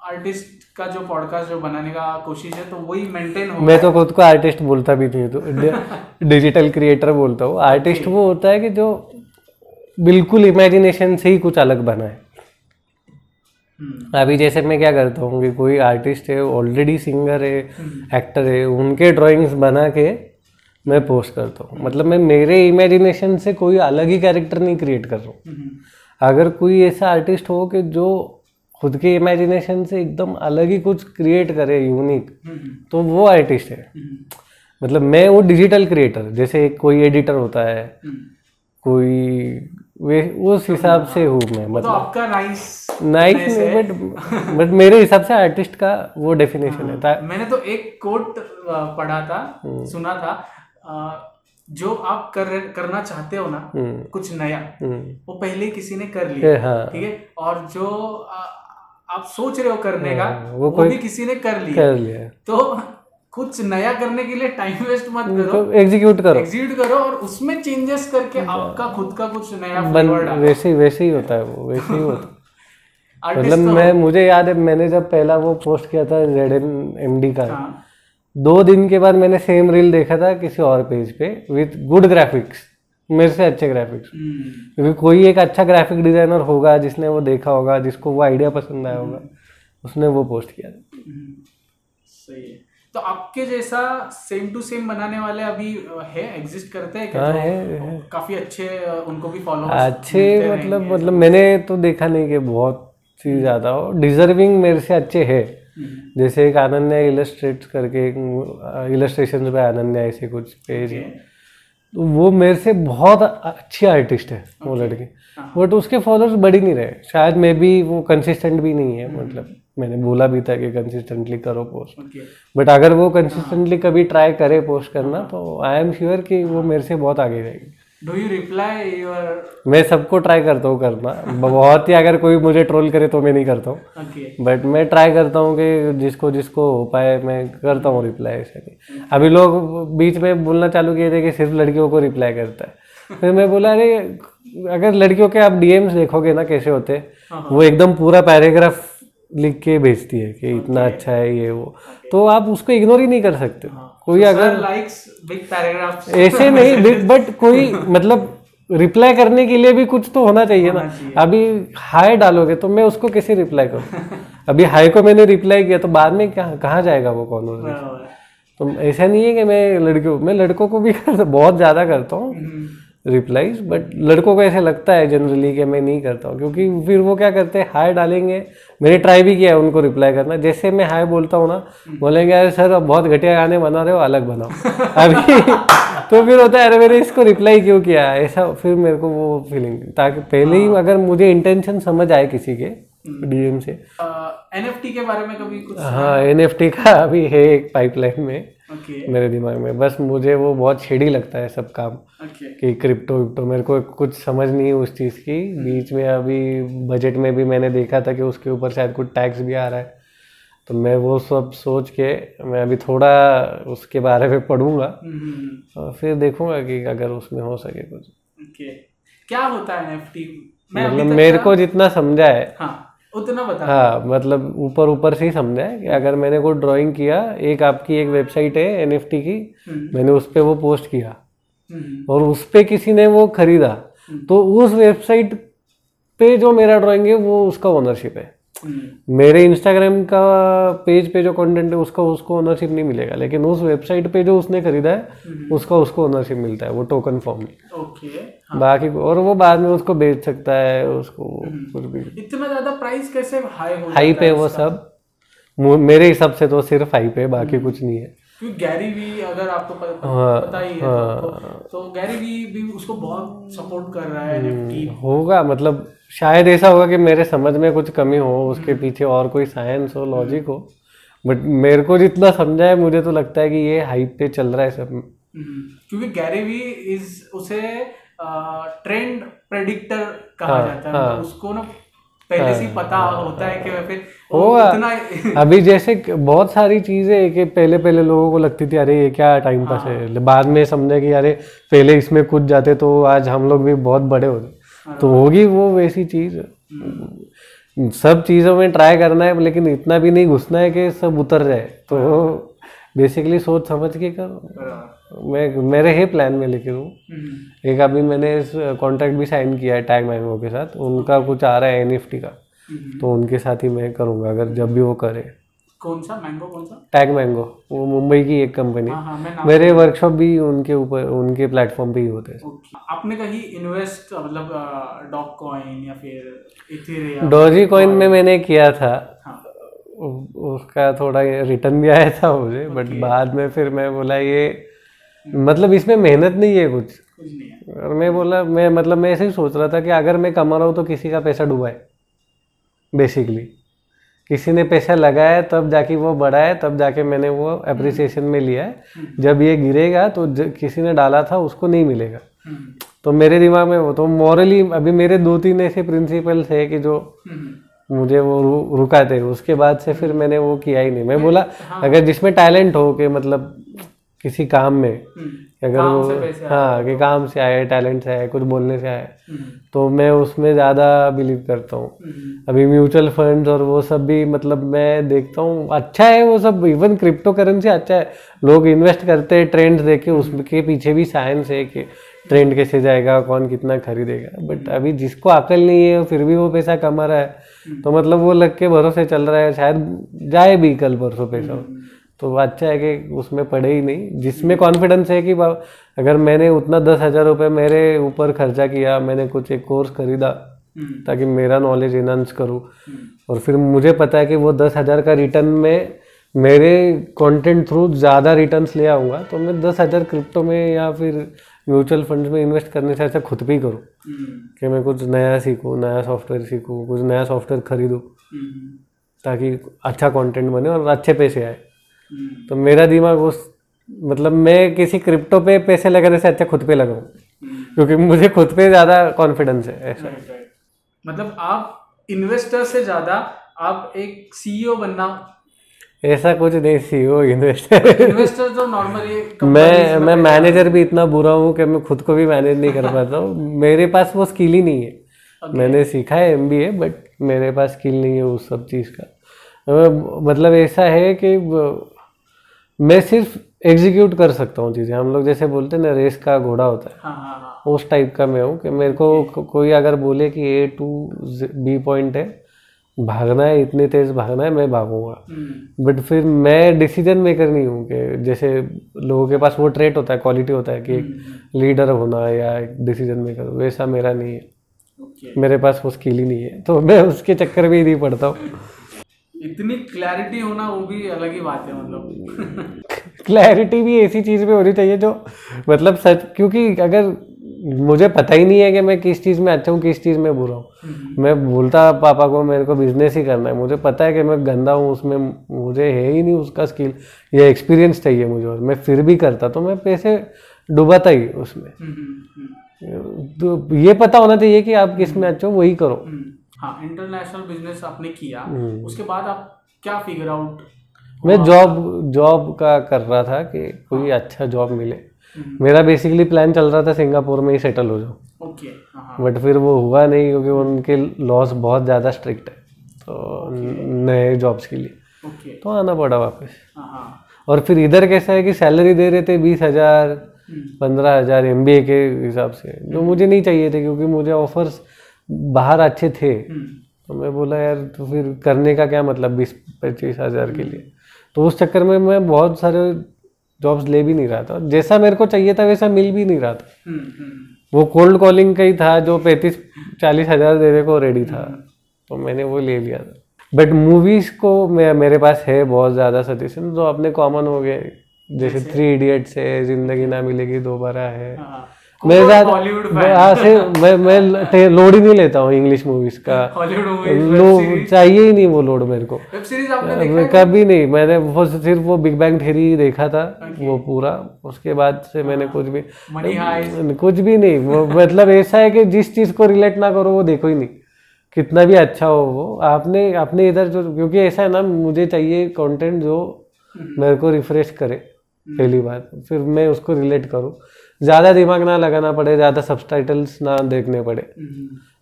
आर्टिस्ट का जो पॉडकास्ट जो बनाने का कोशिश है तो वही मेंटेन हो। मैं तो खुद को आर्टिस्ट बोलता भी नहीं, तो डिजिटल क्रिएटर बोलता हूँ। आर्टिस्ट वो होता है कि जो बिल्कुल इमेजिनेशन से ही कुछ अलग बनाए। अभी जैसे मैं क्या करता हूँ कि कोई आर्टिस्ट है, ऑलरेडी सिंगर है, एक्टर है, उनके ड्राइंग्स बना के मैं पोस्ट करता हूँ। मतलब मैं मेरे इमेजिनेशन से कोई अलग ही कैरेक्टर नहीं क्रिएट कर रहा हूँ। अगर कोई ऐसा आर्टिस्ट हो कि जो खुद के इमेजिनेशन से एकदम अलग ही कुछ क्रिएट करे यूनिक, तो वो आर्टिस्ट है। मतलब मैं वो डिजिटल क्रिएटर, जैसे कोई एडिटर होता है, कोई वे उस हिसाब से हूँ मैं। मतलब तो आपका नाइस नहीं, बट मेरे हिसाब से आर्टिस्ट का वो डेफिनेशन है। मैंने तो एक कोट पढ़ा था, सुना था, जो आप करना चाहते हो ना कुछ नया, वो पहले किसी ने कर लिया, ठीक है, और जो आप सोच रहे हो करने का वो भी किसी ने कर लिया। तो कुछ नया करने के लिए टाइम वेस्ट मत करो, एग्जीक्यूट करो और उसमें चेंजेस करके आपका खुद का कुछ नया फ्लेवर डालो। वैसे ही होता है वो, वैसे ही होता है। मतलब मुझे याद है, मैंने जब पहला वो पोस्ट किया था ZNMD का, 2 दिन के बाद मैंने सेम रील देखा था किसी और पेज पे विथ गुड ग्राफिक्स, मेरे से अच्छे ग्राफिक्स। क्योंकि कोई एक अच्छा ग्राफिक डिजाइनर होगा जिसने वो देखा होगा, जिसको वो आइडिया पसंद आया होगा, उसने वो पोस्ट किया था। सही है। तो आपके जैसा सेम टू सेम बनाने वाले अभी एग्जिस्ट करते हैं क्या? हाँ है। काफी अच्छे, उनको भी फॉलो अच्छे मतलब मैंने तो देखा नहीं कि बहुत चीज ज्यादा हो, डिजर्विंग मेरे से अच्छे है। जैसे एक अनन्या इलस्ट्रेट्स करके, इलस्ट्रेशन पे अनन्या ऐसे कुछ पेज है, तो वो मेरे से बहुत अच्छी आर्टिस्ट है वो लड़की, बट उसके फॉलोअर्स बढ़ ही नहीं रहे। शायद मे बी वो कंसिस्टेंट भी नहीं है। मतलब मैंने बोला भी था कि कंसिस्टेंटली करो पोस्ट, बट अगर वो कंसिस्टेंटली कभी ट्राई करे पोस्ट करना, तो आई एम श्योर कि वो मेरे से बहुत आगे रहेगी। Do you reply your? मैं सबको ट्राई करता हूँ करना, बहुत ही अगर कोई मुझे ट्रोल करे तो मैं नहीं करता हूँ, बट मैं ट्राई करता हूँ कि जिसको हो पाए मैं करता हूँ रिप्लाई। ऐसा नहीं, अभी लोग बीच में बोलना चालू किए थे कि सिर्फ लड़कियों को रिप्लाई करता है, फिर मैं बोला अरे अगर लड़कियों के आप DMs देखोगे ना कैसे होते, वो एकदम पूरा पैराग्राफ लिख के भेजती है कि इतना अच्छा है ये वो, तो आप उसको इग्नोर ही नहीं कर सकते। कोई अगर लाइक्स बिग पैराग्राफ्स ऐसे नहीं बिग, बट कोई मतलब रिप्लाई करने के लिए भी कुछ तो होना चाहिए ना। अभी हाय डालोगे तो मैं उसको कैसे रिप्लाई करूँ? अभी हाय को मैंने रिप्लाई किया तो बाद में कहाँ जाएगा वो कॉन्वर्सेशन? तो ऐसा नहीं है कि मैं लड़कों को भी बहुत ज़्यादा करता हूँ रिप्लाईज, बट लड़कों को ऐसे लगता है जनरली कि मैं नहीं करता हूँ, क्योंकि फिर वो क्या करते हैं हाय डालेंगे। मैंने ट्राई भी किया है उनको रिप्लाई करना, जैसे मैं हाय बोलता हूँ ना, बोलेंगे अरे सर अब बहुत घटिया गाने बना रहे हो, अलग बनाओ अभी तो फिर होता है अरे मैंने इसको रिप्लाई क्यों किया, ऐसा फिर मेरे को वो फीलिंग, ताकि पहले ही अगर मुझे इंटेंशन समझ आए किसी के DM से। NFT के बारे में कभी कुछ? हाँ, NFT का अभी है एक पाइपलाइन में मेरे दिमाग में, बस मुझे वो बहुत छेड़ी लगता है सब काम कि क्रिप्टो मेरे को कुछ समझ नहीं है उस चीज़ की। बीच में अभी बजट में भी मैंने देखा था कि उसके ऊपर शायद कुछ टैक्स भी आ रहा है, तो मैं वो सब सोच के मैं अभी थोड़ा उसके बारे में पढ़ूंगा और फिर देखूंगा कि अगर उसमें हो सके कुछ। क्या होता है NFT? मतलब मेरे को जितना समझा है उतना बता। हाँ, मतलब ऊपर से ही समझा है कि अगर मैंने कोई ड्राइंग किया, एक आपकी एक वेबसाइट है NFT की, मैंने उस पर वो पोस्ट किया और उस पर किसी ने वो खरीदा, तो उस वेबसाइट पे जो मेरा ड्राइंग है वो उसका ओनरशिप है। मेरे इंस्टाग्राम का पेज पे जो कंटेंट है उसको ओनरशिप नहीं मिलेगा, लेकिन उस वेबसाइट पे जो उसने खरीदा है उसको ओनरशिप मिलता है, वो टोकन फॉर्म में। बाकी और वो बाद में उसको बेच सकता है, उसको कुछ भी। इतना ज्यादा प्राइस कैसे हाई पे वो सब? मेरे हिसाब से तो सिर्फ हाई पे, बाकी कुछ नहीं है। क्योंकि गैरी वी अगर आपको पता ही है तो गैरी वी भी उसको बहुत सपोर्ट कर रहा है NFT होगा। मतलब शायद ऐसा होगा कि मेरे समझ में कुछ कमी हो, उसके पीछे और कोई साइंस हो, लॉजिक हो, बट मेरे को जितना समझा है मुझे तो लगता है कि ये हाइप पे चल रहा है सब। क्योंकि गैरी वी उसे ट्रेंड प्रेडिक्टर कहा जाता है। उसको ना पहले से ही पता होता है कि फिर वो इतना अभी जैसे बहुत सारी चीजें है कि पहले पहले लोगों को लगती थी अरे ये क्या टाइम पास है, बाद में समझे कि अरे पहले इसमें कूद जाते तो आज हम लोग भी बहुत बड़े होते। तो होगी वो वैसी चीज। सब चीजों में ट्राई करना है लेकिन इतना भी नहीं घुसना है कि सब उतर जाए। तो बेसिकली सोच समझ के करो। मैं मेरे ही प्लान में लेके हूँ। एक अभी मैंने कॉन्ट्रैक्ट भी साइन किया है टैग मैंगो के साथ, उनका कुछ आ रहा है NFT का, तो उनके साथ ही मैं करूँगा अगर जब भी वो करे। कौन सा मैंगो, कौन सा? टैग मैंगो, वो मुंबई की एक कंपनी। मैं मेरे वर्कशॉप भी उनके ऊपर उनके प्लेटफॉर्म पे ही होते हैं। आपने कहीं इन्वेस्ट मतलब डॉग कॉइन या फिर इथेरियम? डॉजी कॉइन में मैंने किया था। उसका थोड़ा रिटर्न भी आया था मुझे, बट बाद में फिर मैं बोला ये मतलब इसमें मेहनत नहीं है कुछ नहीं है। और मैं बोला मैं ऐसे ही सोच रहा था कि अगर मैं कमा रहा हूँ तो किसी का पैसा डुबाए। बेसिकली किसी ने पैसा लगाया तब जाके वो बढ़ा है, तब जाके मैंने वो अप्रिसिएशन में लिया है। जब ये गिरेगा तो किसी ने डाला था उसको नहीं मिलेगा। तो मेरे दिमाग में वो तो मॉरली अभी मेरे 2-3 ऐसे प्रिंसिपल्स है कि जो मुझे वो रुकाते। उसके बाद से फिर मैंने वो किया ही नहीं। मैं बोला अगर जिसमें टैलेंट हो कि मतलब किसी काम में अगर वो कि काम से आए, टैलेंट से आए, कुछ बोलने से आए, तो मैं उसमें ज़्यादा बिलीव करता हूँ। अभी म्यूचुअल फंड्स और वो सब भी मतलब मैं देखता हूँ अच्छा है वो सब। इवन क्रिप्टो करेंसी अच्छा है, लोग इन्वेस्ट करते हैं ट्रेंड्स देख के, उसके पीछे भी साइंस है कि ट्रेंड कैसे जाएगा, कौन कितना खरीदेगा। बट अभी जिसको अकल नहीं है फिर भी वो पैसा कमा रहा है, तो मतलब वो लग के भरोसे चल रहा है, शायद जाए भी कल परसों पैसा। तो अच्छा है कि उसमें पड़े ही नहीं। जिसमें कॉन्फिडेंस है कि अगर मैंने उतना 10,000 रुपये मेरे ऊपर खर्चा किया, मैंने कुछ एक कोर्स खरीदा ताकि मेरा नॉलेज इनहांस करूँ, और फिर मुझे पता है कि वो 10,000 का रिटर्न में मेरे कंटेंट थ्रू ज़्यादा रिटर्न्स ले आऊँगा, तो मैं 10,000 क्रिप्टो में या फिर म्यूचुअल फंड्स में इन्वेस्ट करने से अच्छा खुद भी करूँ कि मैं कुछ नया सीखूँ, नया सॉफ्टवेयर सीखूँ, कुछ नया सॉफ्टवेयर खरीदूँ ताकि अच्छा कंटेंट बने और अच्छे पैसे आए। तो मेरा दिमाग उस मतलब मैं किसी क्रिप्टो पे पैसे लगाने से अच्छा खुद पे लगाऊं, क्योंकि मुझे खुद पे ज़्यादा कॉन्फिडेंस है। ऐसा मतलब आप इन्वेस्टर से ज़्यादा आप एक CEO बनना? ऐसा कुछ नहीं, CEO इन्वेस्टर तो नॉर्मली मैं मैनेजर भी इतना बुरा हूँ कि मैं खुद को भी मैनेज नहीं कर पाता हूँ। मेरे पास वो स्किल ही नहीं है। मैंने सीखा है MBA, बट मेरे पास स्किल नहीं है उस सब चीज़ का। मतलब ऐसा है कि मैं सिर्फ एग्जीक्यूट कर सकता हूँ चीज़ें। हम लोग जैसे बोलते हैं ना रेस का घोड़ा होता है, उस टाइप का मैं हूँ कि मेरे को कोई अगर बोले कि A to B पॉइंट है, भागना है, इतनी तेज भागना है, मैं भागूंगा। बट फिर मैं डिसीजन मेकर नहीं हूँ कि जैसे लोगों के पास वो ट्रेट होता है, क्वालिटी होता है कि लीडर होना या डिसीजन मेकर, वैसा मेरा नहीं है। मेरे पास वो स्किल ही नहीं है, तो मैं उसके चक्कर में ही नहीं पड़ता हूँ। इतनी क्लैरिटी होना वो भी अलग ही बात है। मतलब क्लैरिटी भी ऐसी चीज़ में होनी चाहिए जो मतलब सच, क्योंकि अगर मुझे पता ही नहीं है कि मैं किस चीज़ में अच्छा हूँ, किस चीज़ में बुरा हूँ। मैं बोलता पापा को मेरे को बिजनेस ही करना है, मुझे पता है कि मैं गंदा हूँ उसमें, मुझे है ही नहीं उसका स्किल या एक्सपीरियंस चाहिए मुझे, और मैं फिर भी करता, तो मैं पैसे डुबाता ही उसमें। तो ये पता होना चाहिए कि आप किस में अच्छे हो, वही करो। हाँ, इंटरनेशनल बिजनेस आपने किया, उसके बाद आप क्या फिगर आउट? मैं जॉब का कर रहा था कि कोई अच्छा जॉब मिले। मेरा बेसिकली प्लान चल रहा था सिंगापुर में ही सेटल हो जाऊँ। बट फिर वो हुआ नहीं, क्योंकि उनके लॉस बहुत ज़्यादा स्ट्रिक्ट है तो नए जॉब्स के लिए, तो आना पड़ा वापस। और फिर इधर कैसा है कि सैलरी दे रहे थे 20,000 15,000 MBA के हिसाब से, जो मुझे नहीं चाहिए थे, क्योंकि मुझे ऑफर्स बाहर अच्छे थे। तो मैं बोला यार तो फिर करने का क्या मतलब 20-25 हज़ार के लिए। तो उस चक्कर में मैं बहुत सारे जॉब्स ले भी नहीं रहा था, जैसा मेरे को चाहिए था वैसा मिल भी नहीं रहा था। वो कोल्ड कॉलिंग का ही था जो 35-40 हज़ार देने को रेडी था, तो मैंने वो ले लिया था। बट मूवीज़ को मेरे पास है बहुत ज़्यादा सजेशन, जो अपने कॉमन हो गए, जैसे 3 इडियट्स है, जिंदगी ना मिलेगी दोबारा है। मैं लोड ही नहीं लेता हूँ इंग्लिश मूवीज का, चाहिए ही नहीं वो लोड मेरे को। वेब सीरीज आपने देखा है? कभी नहीं, मैंने वो सिर्फ वो बिग बैंग थ्योरी देखा था वो पूरा, उसके बाद से मैंने कुछ भी नहीं। वो मतलब ऐसा है कि जिस चीज को रिलेट ना करो वो देखो ही नहीं, कितना भी अच्छा हो वो, आपने अपने इधर जो, क्योंकि ऐसा है ना, मुझे चाहिए कंटेंट जो मेरे को रिफ्रेश करे पहली बात, फिर मैं उसको रिलेट करूँ, ज़्यादा दिमाग ना लगाना पड़े, ज़्यादा सबटाइटल्स ना देखने पड़े।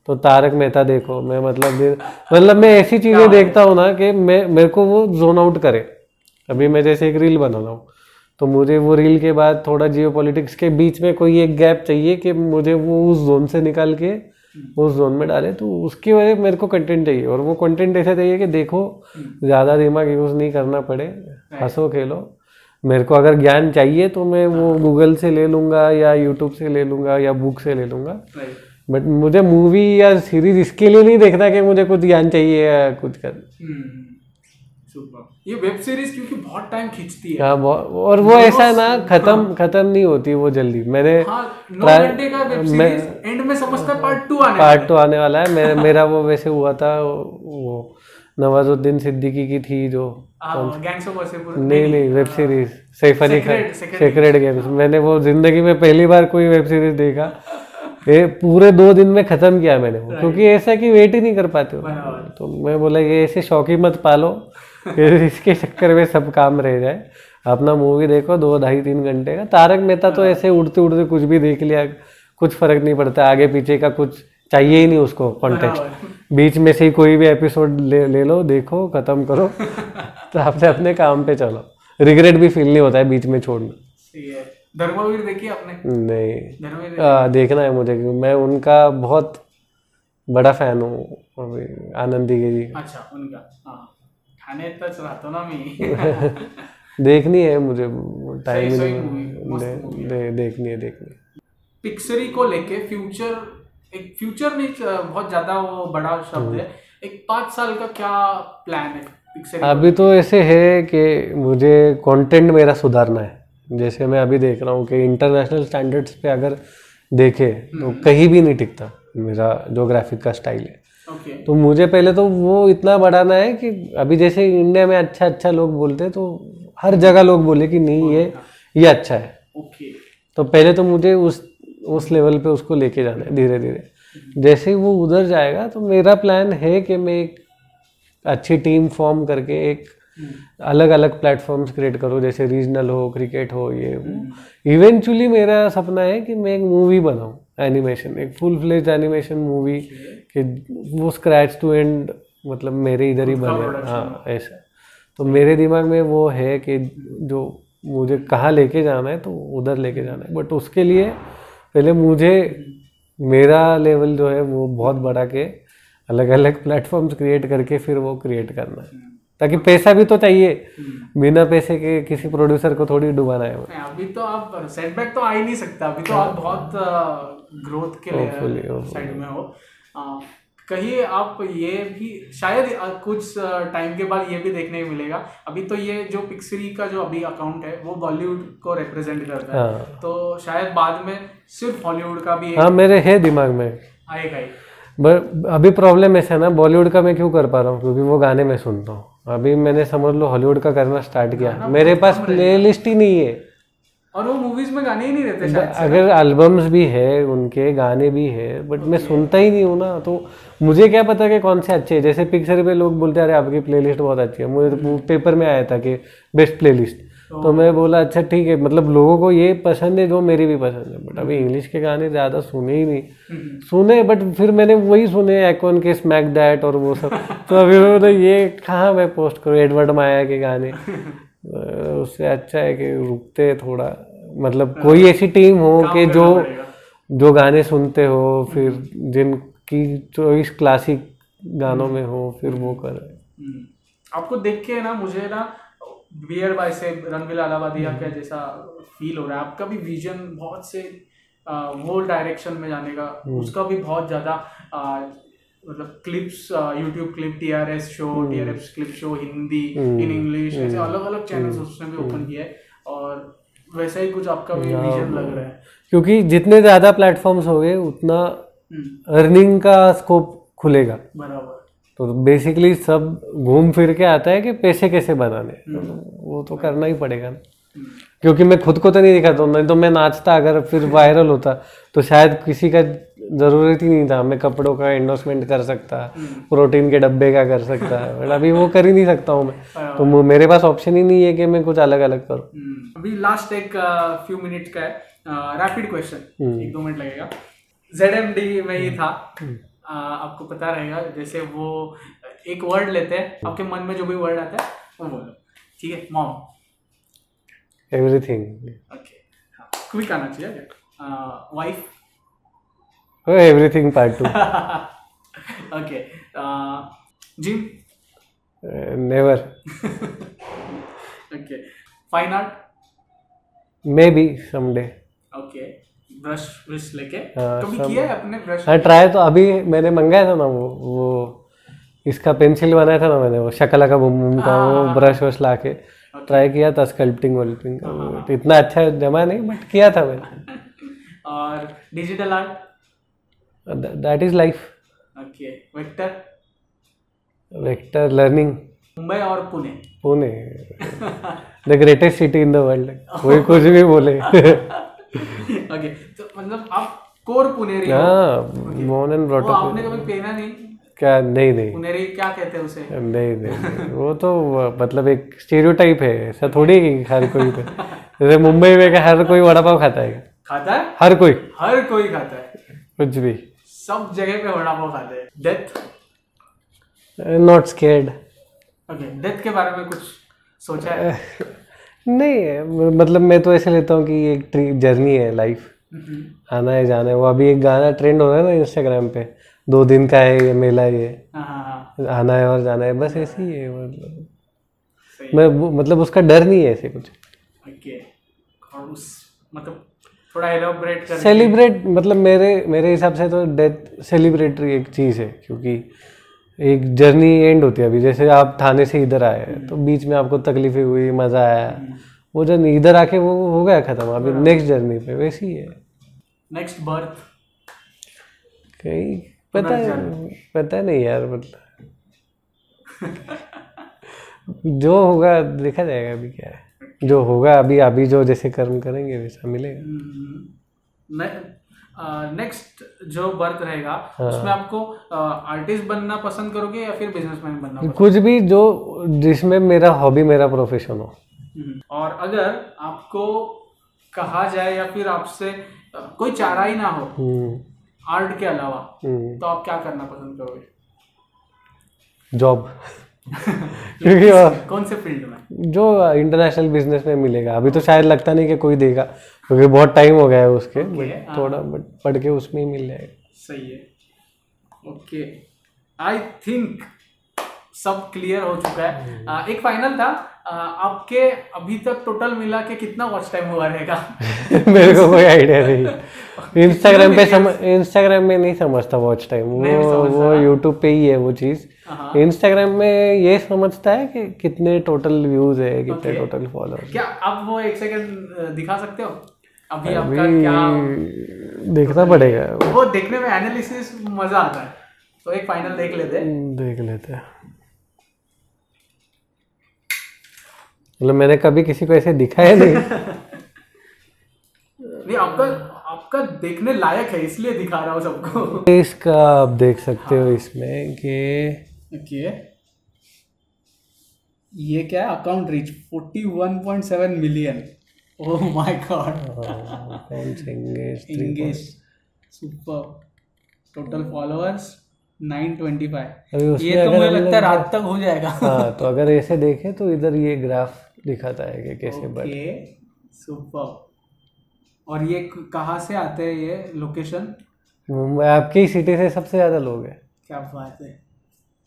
तो तारक मेहता देखो, मैं मतलब मैं ऐसी चीज़ें देखता हूँ ना कि मेरे को वो जोन आउट करे। अभी मैं जैसे एक रील बना रहा हूँ, तो मुझे वो रील के बाद थोड़ा जियोपॉलिटिक्स के बीच में कोई एक गैप चाहिए कि मुझे वो उस जोन से निकाल के उस जोन में डाले, तो उसकी वजह मेरे को कंटेंट चाहिए, और वो कंटेंट ऐसा चाहिए कि देखो ज़्यादा दिमाग यूज़ नहीं करना पड़े, हंसो खेलो। मेरे को अगर ज्ञान चाहिए तो मैं वो गूगल से ले लूँगा या यूट्यूब से ले लूँगा या बुक से ले लूँगा, बट मुझे मूवी या सीरीज इसके लिए नहीं देखना कि मुझे कुछ ज्ञान चाहिए या कुछ कर। ये वेब सीरीज क्योंकि बहुत टाइम खींचती है। हाँ, और वो ऐसा है ना, खत्म नहीं होती वो जल्दी। मैंने 9 घंटे का वेब सीरीज, एंड में समझता पार्ट 2 आने वाला है। मेरा वो वैसे हुआ था, वो नवाजुद्दीन सिद्दीकी की थी जो गैंग्स ऑफ वासेपुर, नहीं web series, Saif Ali Khan, sacred games. मैंने वो जिंदगी में पहली बार कोई वेब सीरीज देखा, ये पूरे 2 दिन में खत्म किया मैंने वो, क्योंकि ऐसा कि वेट ही नहीं कर पाते हो। तो मैं बोला ये ऐसे शौकी मत पालो इसके चक्कर में सब काम रह जाए, अपना मूवी देखो 2 ढाई 3 घंटे का। तारक मेहता तो ऐसे उड़ते उड़ते कुछ भी देख लिया, कुछ फर्क नहीं पड़ता, आगे पीछे का कुछ चाहिए ही नहीं उसको कॉन्टेक्स्ट। बीच में से ही कोई भी एपिसोड ले लो, देखो, खत्म करो तो आपने अपने काम पे चलो, रिग्रेट भी फील नहीं होता है बीच में छोड़ना। धर्मवीर देखी आपने? नहीं, देखना है मुझे, क्योंकि मैं उनका बहुत बड़ा फैन हूँ, आनंदी गिरी। अच्छा, उनका ठाणे तच राहतो ना मी देखनी है मुझे, टाइम ही नहीं, देखनी है। पिक्सरी को लेके फ्यूचर नहीं, बहुत ज्यादा वो बड़ा शब्द है, एक 5 साल का क्या प्लान है पिक्सरी? अभी तो ऐसे है कि मुझे कंटेंट मेरा सुधारना है। जैसे मैं अभी देख रहा हूँ कि इंटरनेशनल स्टैंडर्ड्स पे अगर देखे तो कहीं भी नहीं टिकता मेरा जो ग्राफिक का स्टाइल है। तो मुझे पहले तो वो इतना बढ़ाना है कि अभी जैसे इंडिया में अच्छा लोग बोलते हैं, तो हर जगह लोग बोले कि नहीं ये अच्छा है। तो पहले तो मुझे उस लेवल पे उसको लेके जाना है धीरे धीरे। जैसे ही वो उधर जाएगा तो मेरा प्लान है कि मैं एक अच्छी टीम फॉर्म करके एक अलग अलग प्लेटफॉर्म्स क्रिएट करो, जैसे रीजनल हो, क्रिकेट हो, ये इवेंचुअली मेरा सपना है कि मैं एक मूवी बनाऊं, एनिमेशन, एक फुल फ्लेज एनिमेशन मूवी, कि वो स्क्रैच टू एंड मतलब मेरे इधर ही बने। हाँ, ऐसा। तो मेरे दिमाग में वो है कि जो मुझे कहाँ लेके जाना है तो उधर लेके जाना है, बट उसके लिए पहले मुझे मेरा लेवल जो है वो बहुत बढ़ा के अलग अलग प्लेटफॉर्म्स क्रिएट करके फिर वो क्रिएट करना है, ताकि पैसा भी तो चाहिए। बिना पैसे के किसी प्रोड्यूसर को थोड़ी डुबाना है। अभी तो आप सेटबैक तो आ ही नहीं सकता, अभी तो आप बहुत ग्रोथ के लिए साइड में हो। कहीं आप ये भी शायद कुछ टाइम के बाद ये भी देखने को मिलेगा। अभी तो ये जो पिक्सरी का जो अभी अकाउंट है वो बॉलीवुड को रिप्रेजेंट करता है। हाँ। तो शायद बाद में सिर्फ हॉलीवुड का भी हाँ मेरे है दिमाग में आएगा ही। बट अभी प्रॉब्लम ऐसा है ना, बॉलीवुड का मैं क्यों कर पा रहा हूँ, क्योंकि वो गाने में सुनता हूँ। अभी मैंने समझ लो हॉलीवुड का करना स्टार्ट किया, मेरे पास प्लेलिस्ट ही नहीं है, और वो मूवीज में गाने ही नहीं रहते शायद। अगर एल्बम्स भी है, उनके गाने भी है, बट मैं सुनता ही नहीं हूँ ना, तो मुझे क्या पता कि कौन से अच्छे हैं। जैसे पिक्चर पे लोग बोलते हैं अरे आपकी प्लेलिस्ट बहुत अच्छी है, मुझे पेपर में आया था कि बेस्ट प्लेलिस्ट, तो मैं बोला अच्छा ठीक है, मतलब लोगों को ये पसंद है जो मेरी भी पसंद है। बट अभी इंग्लिश के गाने ज़्यादा सुने ही नहीं, सुने बट फिर मैंने वही सुने एक्वन के स्मैक दैट और वो सब। तो अभी मैं ये कहाँ मैं पोस्ट करूँ एडवर्ड माया के गाने, उससे अच्छा है कि रुकते थोड़ा, मतलब कोई ऐसी टीम हो कि जो गाने सुनते हो, फिर जिनकी चॉइस क्लासिक गानों में हो, फिर वो करे। आपको देख के ना मुझे ना बियर बाय से रणबीर अलाहाबादिया का जैसा फील हो रहा है। आपका भी विजन बहुत से वो डायरेक्शन में जाने का, उसका भी बहुत ज़्यादा मतलब clips, YouTube clip, TRS clip show, Hindi, in English, ऐसे अलग अलग चैनल्स उसने भी ओपन किया है, और वैसा ही कुछ आपका भी विजन लग रहा है। क्योंकि जितने ज़्यादा प्लेटफॉर्म्स हो गए उतना अर्निंग का स्कोप खुलेगा। बराबर। तो बेसिकली सब घूम फिर के आता है कि पैसे कैसे बनाने, वो तो करना ही पड़ेगा ना। क्योंकि मैं खुद को तो नहीं दिखाता हूँ, नहीं तो मैं नाचता अगर फिर वायरल होता तो शायद किसी का जरूरत ही नहीं था। मैं कपड़ों का एंडोर्समेंट कर सकता, प्रोटीन के डब्बे का कर सकता, बट अभी वो कर ही नहीं सकता हूँ मैं। तो मेरे पास ऑप्शन ही नहीं है कि मैं कुछ अलग अलग करूँ। अभी लास्ट एक फ्यू मिनट का है रैपिड क्वेश्चन, 1-2 मिनट लगेगा। ZMD में ही था, आपको पता रहेगा। जैसे वो एक वर्ड लेते हैं, आपके मन में जो भी वर्ड आता है वो बोलो, ठीक है? मॉम। एवरीथिंग। ओके, क्विक आना चाहिए। Wife. Everything part 2। Okay, gym. Never. Okay, fine art. May be someday. Okay, brush brush लेके हाँ, कभी किया है अपने ब्रश? हाँ, ट्राई तो अभी मैंने मंगाया था ना, वो इसका पेंसिल बनाया था ना मैंने, वो शकला का बुम बुम का, वो ब्रश वश ला के ट्राई किया था, स्कल्पटिंग वल्पिंग का। तो इतना अच्छा जमा नहीं, बट किया था मैंने। और digital art? That is life. Okay, vector? Vector learning. Mumbai और Pune? Pune, the greatest city in the world. कोई कुछ भी बोले। ओके, तो मतलब आप कोर पुनेरी हो? हाँ, बोर्न एंड ब्रॉट अप। आपने कभी पहना नहीं? क्या? नहीं। पुनेरी क्या कहते हैं उसे? नहीं, वो तो मतलब एक स्टीरियोटाइप है, ऐसा थोड़ी है कि हर कोई पे। जैसे मुंबई में क्या हर कोई वड़ा पाव खाता है? खाता है? हर कोई खाता है, कुछ भी, सब जगह पे वड़ा पाव खाते हैं। Death? Not scared. Okay, death के बारे में कुछ सोचा है? नहीं, मतलब मैं तो ऐसे लेता हूँ कि एक जर्नी है लाइफ, आना है जाना है। वो अभी एक गाना ट्रेंड हो रहा है ना इंस्टाग्राम पे, 2 दिन का है ये मेला, ये आना है और जाना है, बस ऐसे ही है। मतलब मैं मतलब उसका डर नहीं है ऐसे कुछ। ओके, और उस मतलब थोड़ा एलैबोरेट कर सेलिब्रेट, मतलब मेरे हिसाब से तो डेथ सेलिब्रेटरी एक चीज़ है, क्योंकि एक जर्नी एंड होती है। अभी जैसे आप थाने से इधर आए तो बीच में आपको तकलीफें हुई, मज़ा आया, वो जर्नी इधर आके वो हो गया खत्म। अभी नेक्स्ट जर्नी पे वैसी ही है। Next birth? कहीं पता नहीं यार, मतलब जो होगा देखा जाएगा। अभी क्या है, जो होगा अभी जो जैसे कर्म करेंगे वैसा मिलेगा। नेक्स्ट जो बर्थ रहेगा उसमें आपको आर्टिस्ट बनना पसंद करोगे या फिर बिजनेसमैन बनना पसंद? कुछ भी जो जिसमें मेरा हॉबी, मेरा प्रोफेशन हो। और अगर आपको कहा जाए या फिर आपसे कोई चारा ही ना हो आर्ट के अलावा, तो आप क्या करना पसंद करोगे? जॉब। क्योंकि कौन से फील्ड में? जो इंटरनेशनल बिजनेस में मिलेगा। अभी तो शायद लगता नहीं कि कोई देगा, क्योंकि बहुत टाइम हो गया है उसके, बट थोड़ा पढ़ के उसमें ही मिल जाएगा। सही है। ओके, आई थिंक सब क्लियर हो चुका है। एक फाइनल था, आपके अभी तक टोटल मिला के कितना वॉच टाइम हुआ रहेगा? मेरे को कोई आइडिया नहीं। इंस्टाग्राम में नहीं समझता वॉच टाइम, वो यूट्यूब पे ही है वो चीज़। इंस्टाग्राम में ये समझता है कि कितने टोटल व्यूज है, कितने टोटल फॉलोअर्स। क्या आप वो 1 सेकंड दिखा सकते हो? अभी आपका क्या देखना पड़ेगा, वो देखने में एनालिसिस मजा आता है। तो एक फाइनल देख लेते हैं। मतलब मैंने कभी किसी को ऐसे दिखाया नहीं। नहीं, आपका देखने लायक है इसलिए दिखा रहा हूँ सबको। इसका आप देख सकते हो इसमें कि ये क्या है? Account reach 41.7 million. Oh my God. Engage super. Total followers 925। ये तो मुझे लगता है रात तक हो जाएगा। हाँ, तो अगर ऐसे देखे तो इधर ये ग्राफ दिखाता है कि कैसे बढ़े। सुपर। और ये कहाँ से आते हैं ये लोकेशन? मुंबई, आपकी ही सिटी से सबसे ज्यादा लोग हैं। क्या बात है,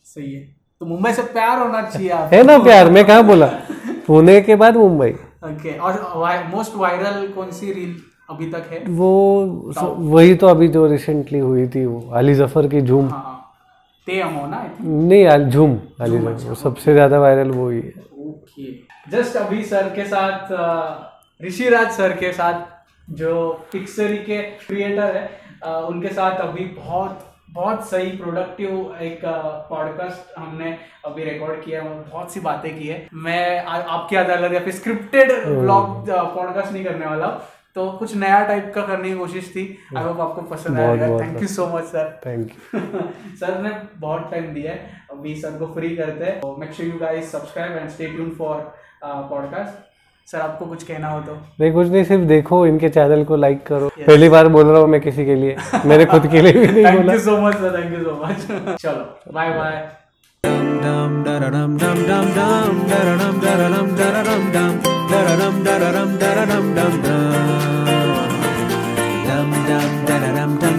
सही है। तो मुंबई से प्यार होना चाहिए आपको। है ना प्यार, मैं कहाँ बोला, पुणे के बाद मुंबई। ओके, और मोस्ट वायरल कौन सी रील अभी तक है? वो वही तो अभी जो रिसेंटली हुई थी, वो अली जफर की झूम। ते अमो ना? नहीं, झूम अली जफर, सबसे ज्यादा वायरल वो ही है। ओके, जस्ट अभी सर के साथ, ऋषिराज सर के साथ जो पिक्सरी के क्रिएटर है, उनके साथ अभी बहुत सही प्रोडक्टिव एक पॉडकास्ट हमने अभी रिकॉर्ड किया है। बहुत सी बातें की है। मैं आपकी अदालत या फिर स्क्रिप्टेड ब्लॉग पॉडकास्ट नहीं करने वाला, तो कुछ नया टाइप का करने की कोशिश थी। आई होप आपको पसंद आएगा। Thank you so much sir. Thank you. Sir ने बहुत टाइम दिया है, अभी सर को फ्री करते हैं। तो make sure you guys subscribe and stay tune for podcast. Sir आपको कुछ कहना हो तो? नहीं, कुछ नहीं, सिर्फ देखो, इनके चैनल को लाइक करो। पहली बार बोल रहा हूँ मैं किसी के लिए, मेरे खुद के लिए भी नहीं बोला। Thank you so much sir, thank you so much. चलो बाय बाय। dum dum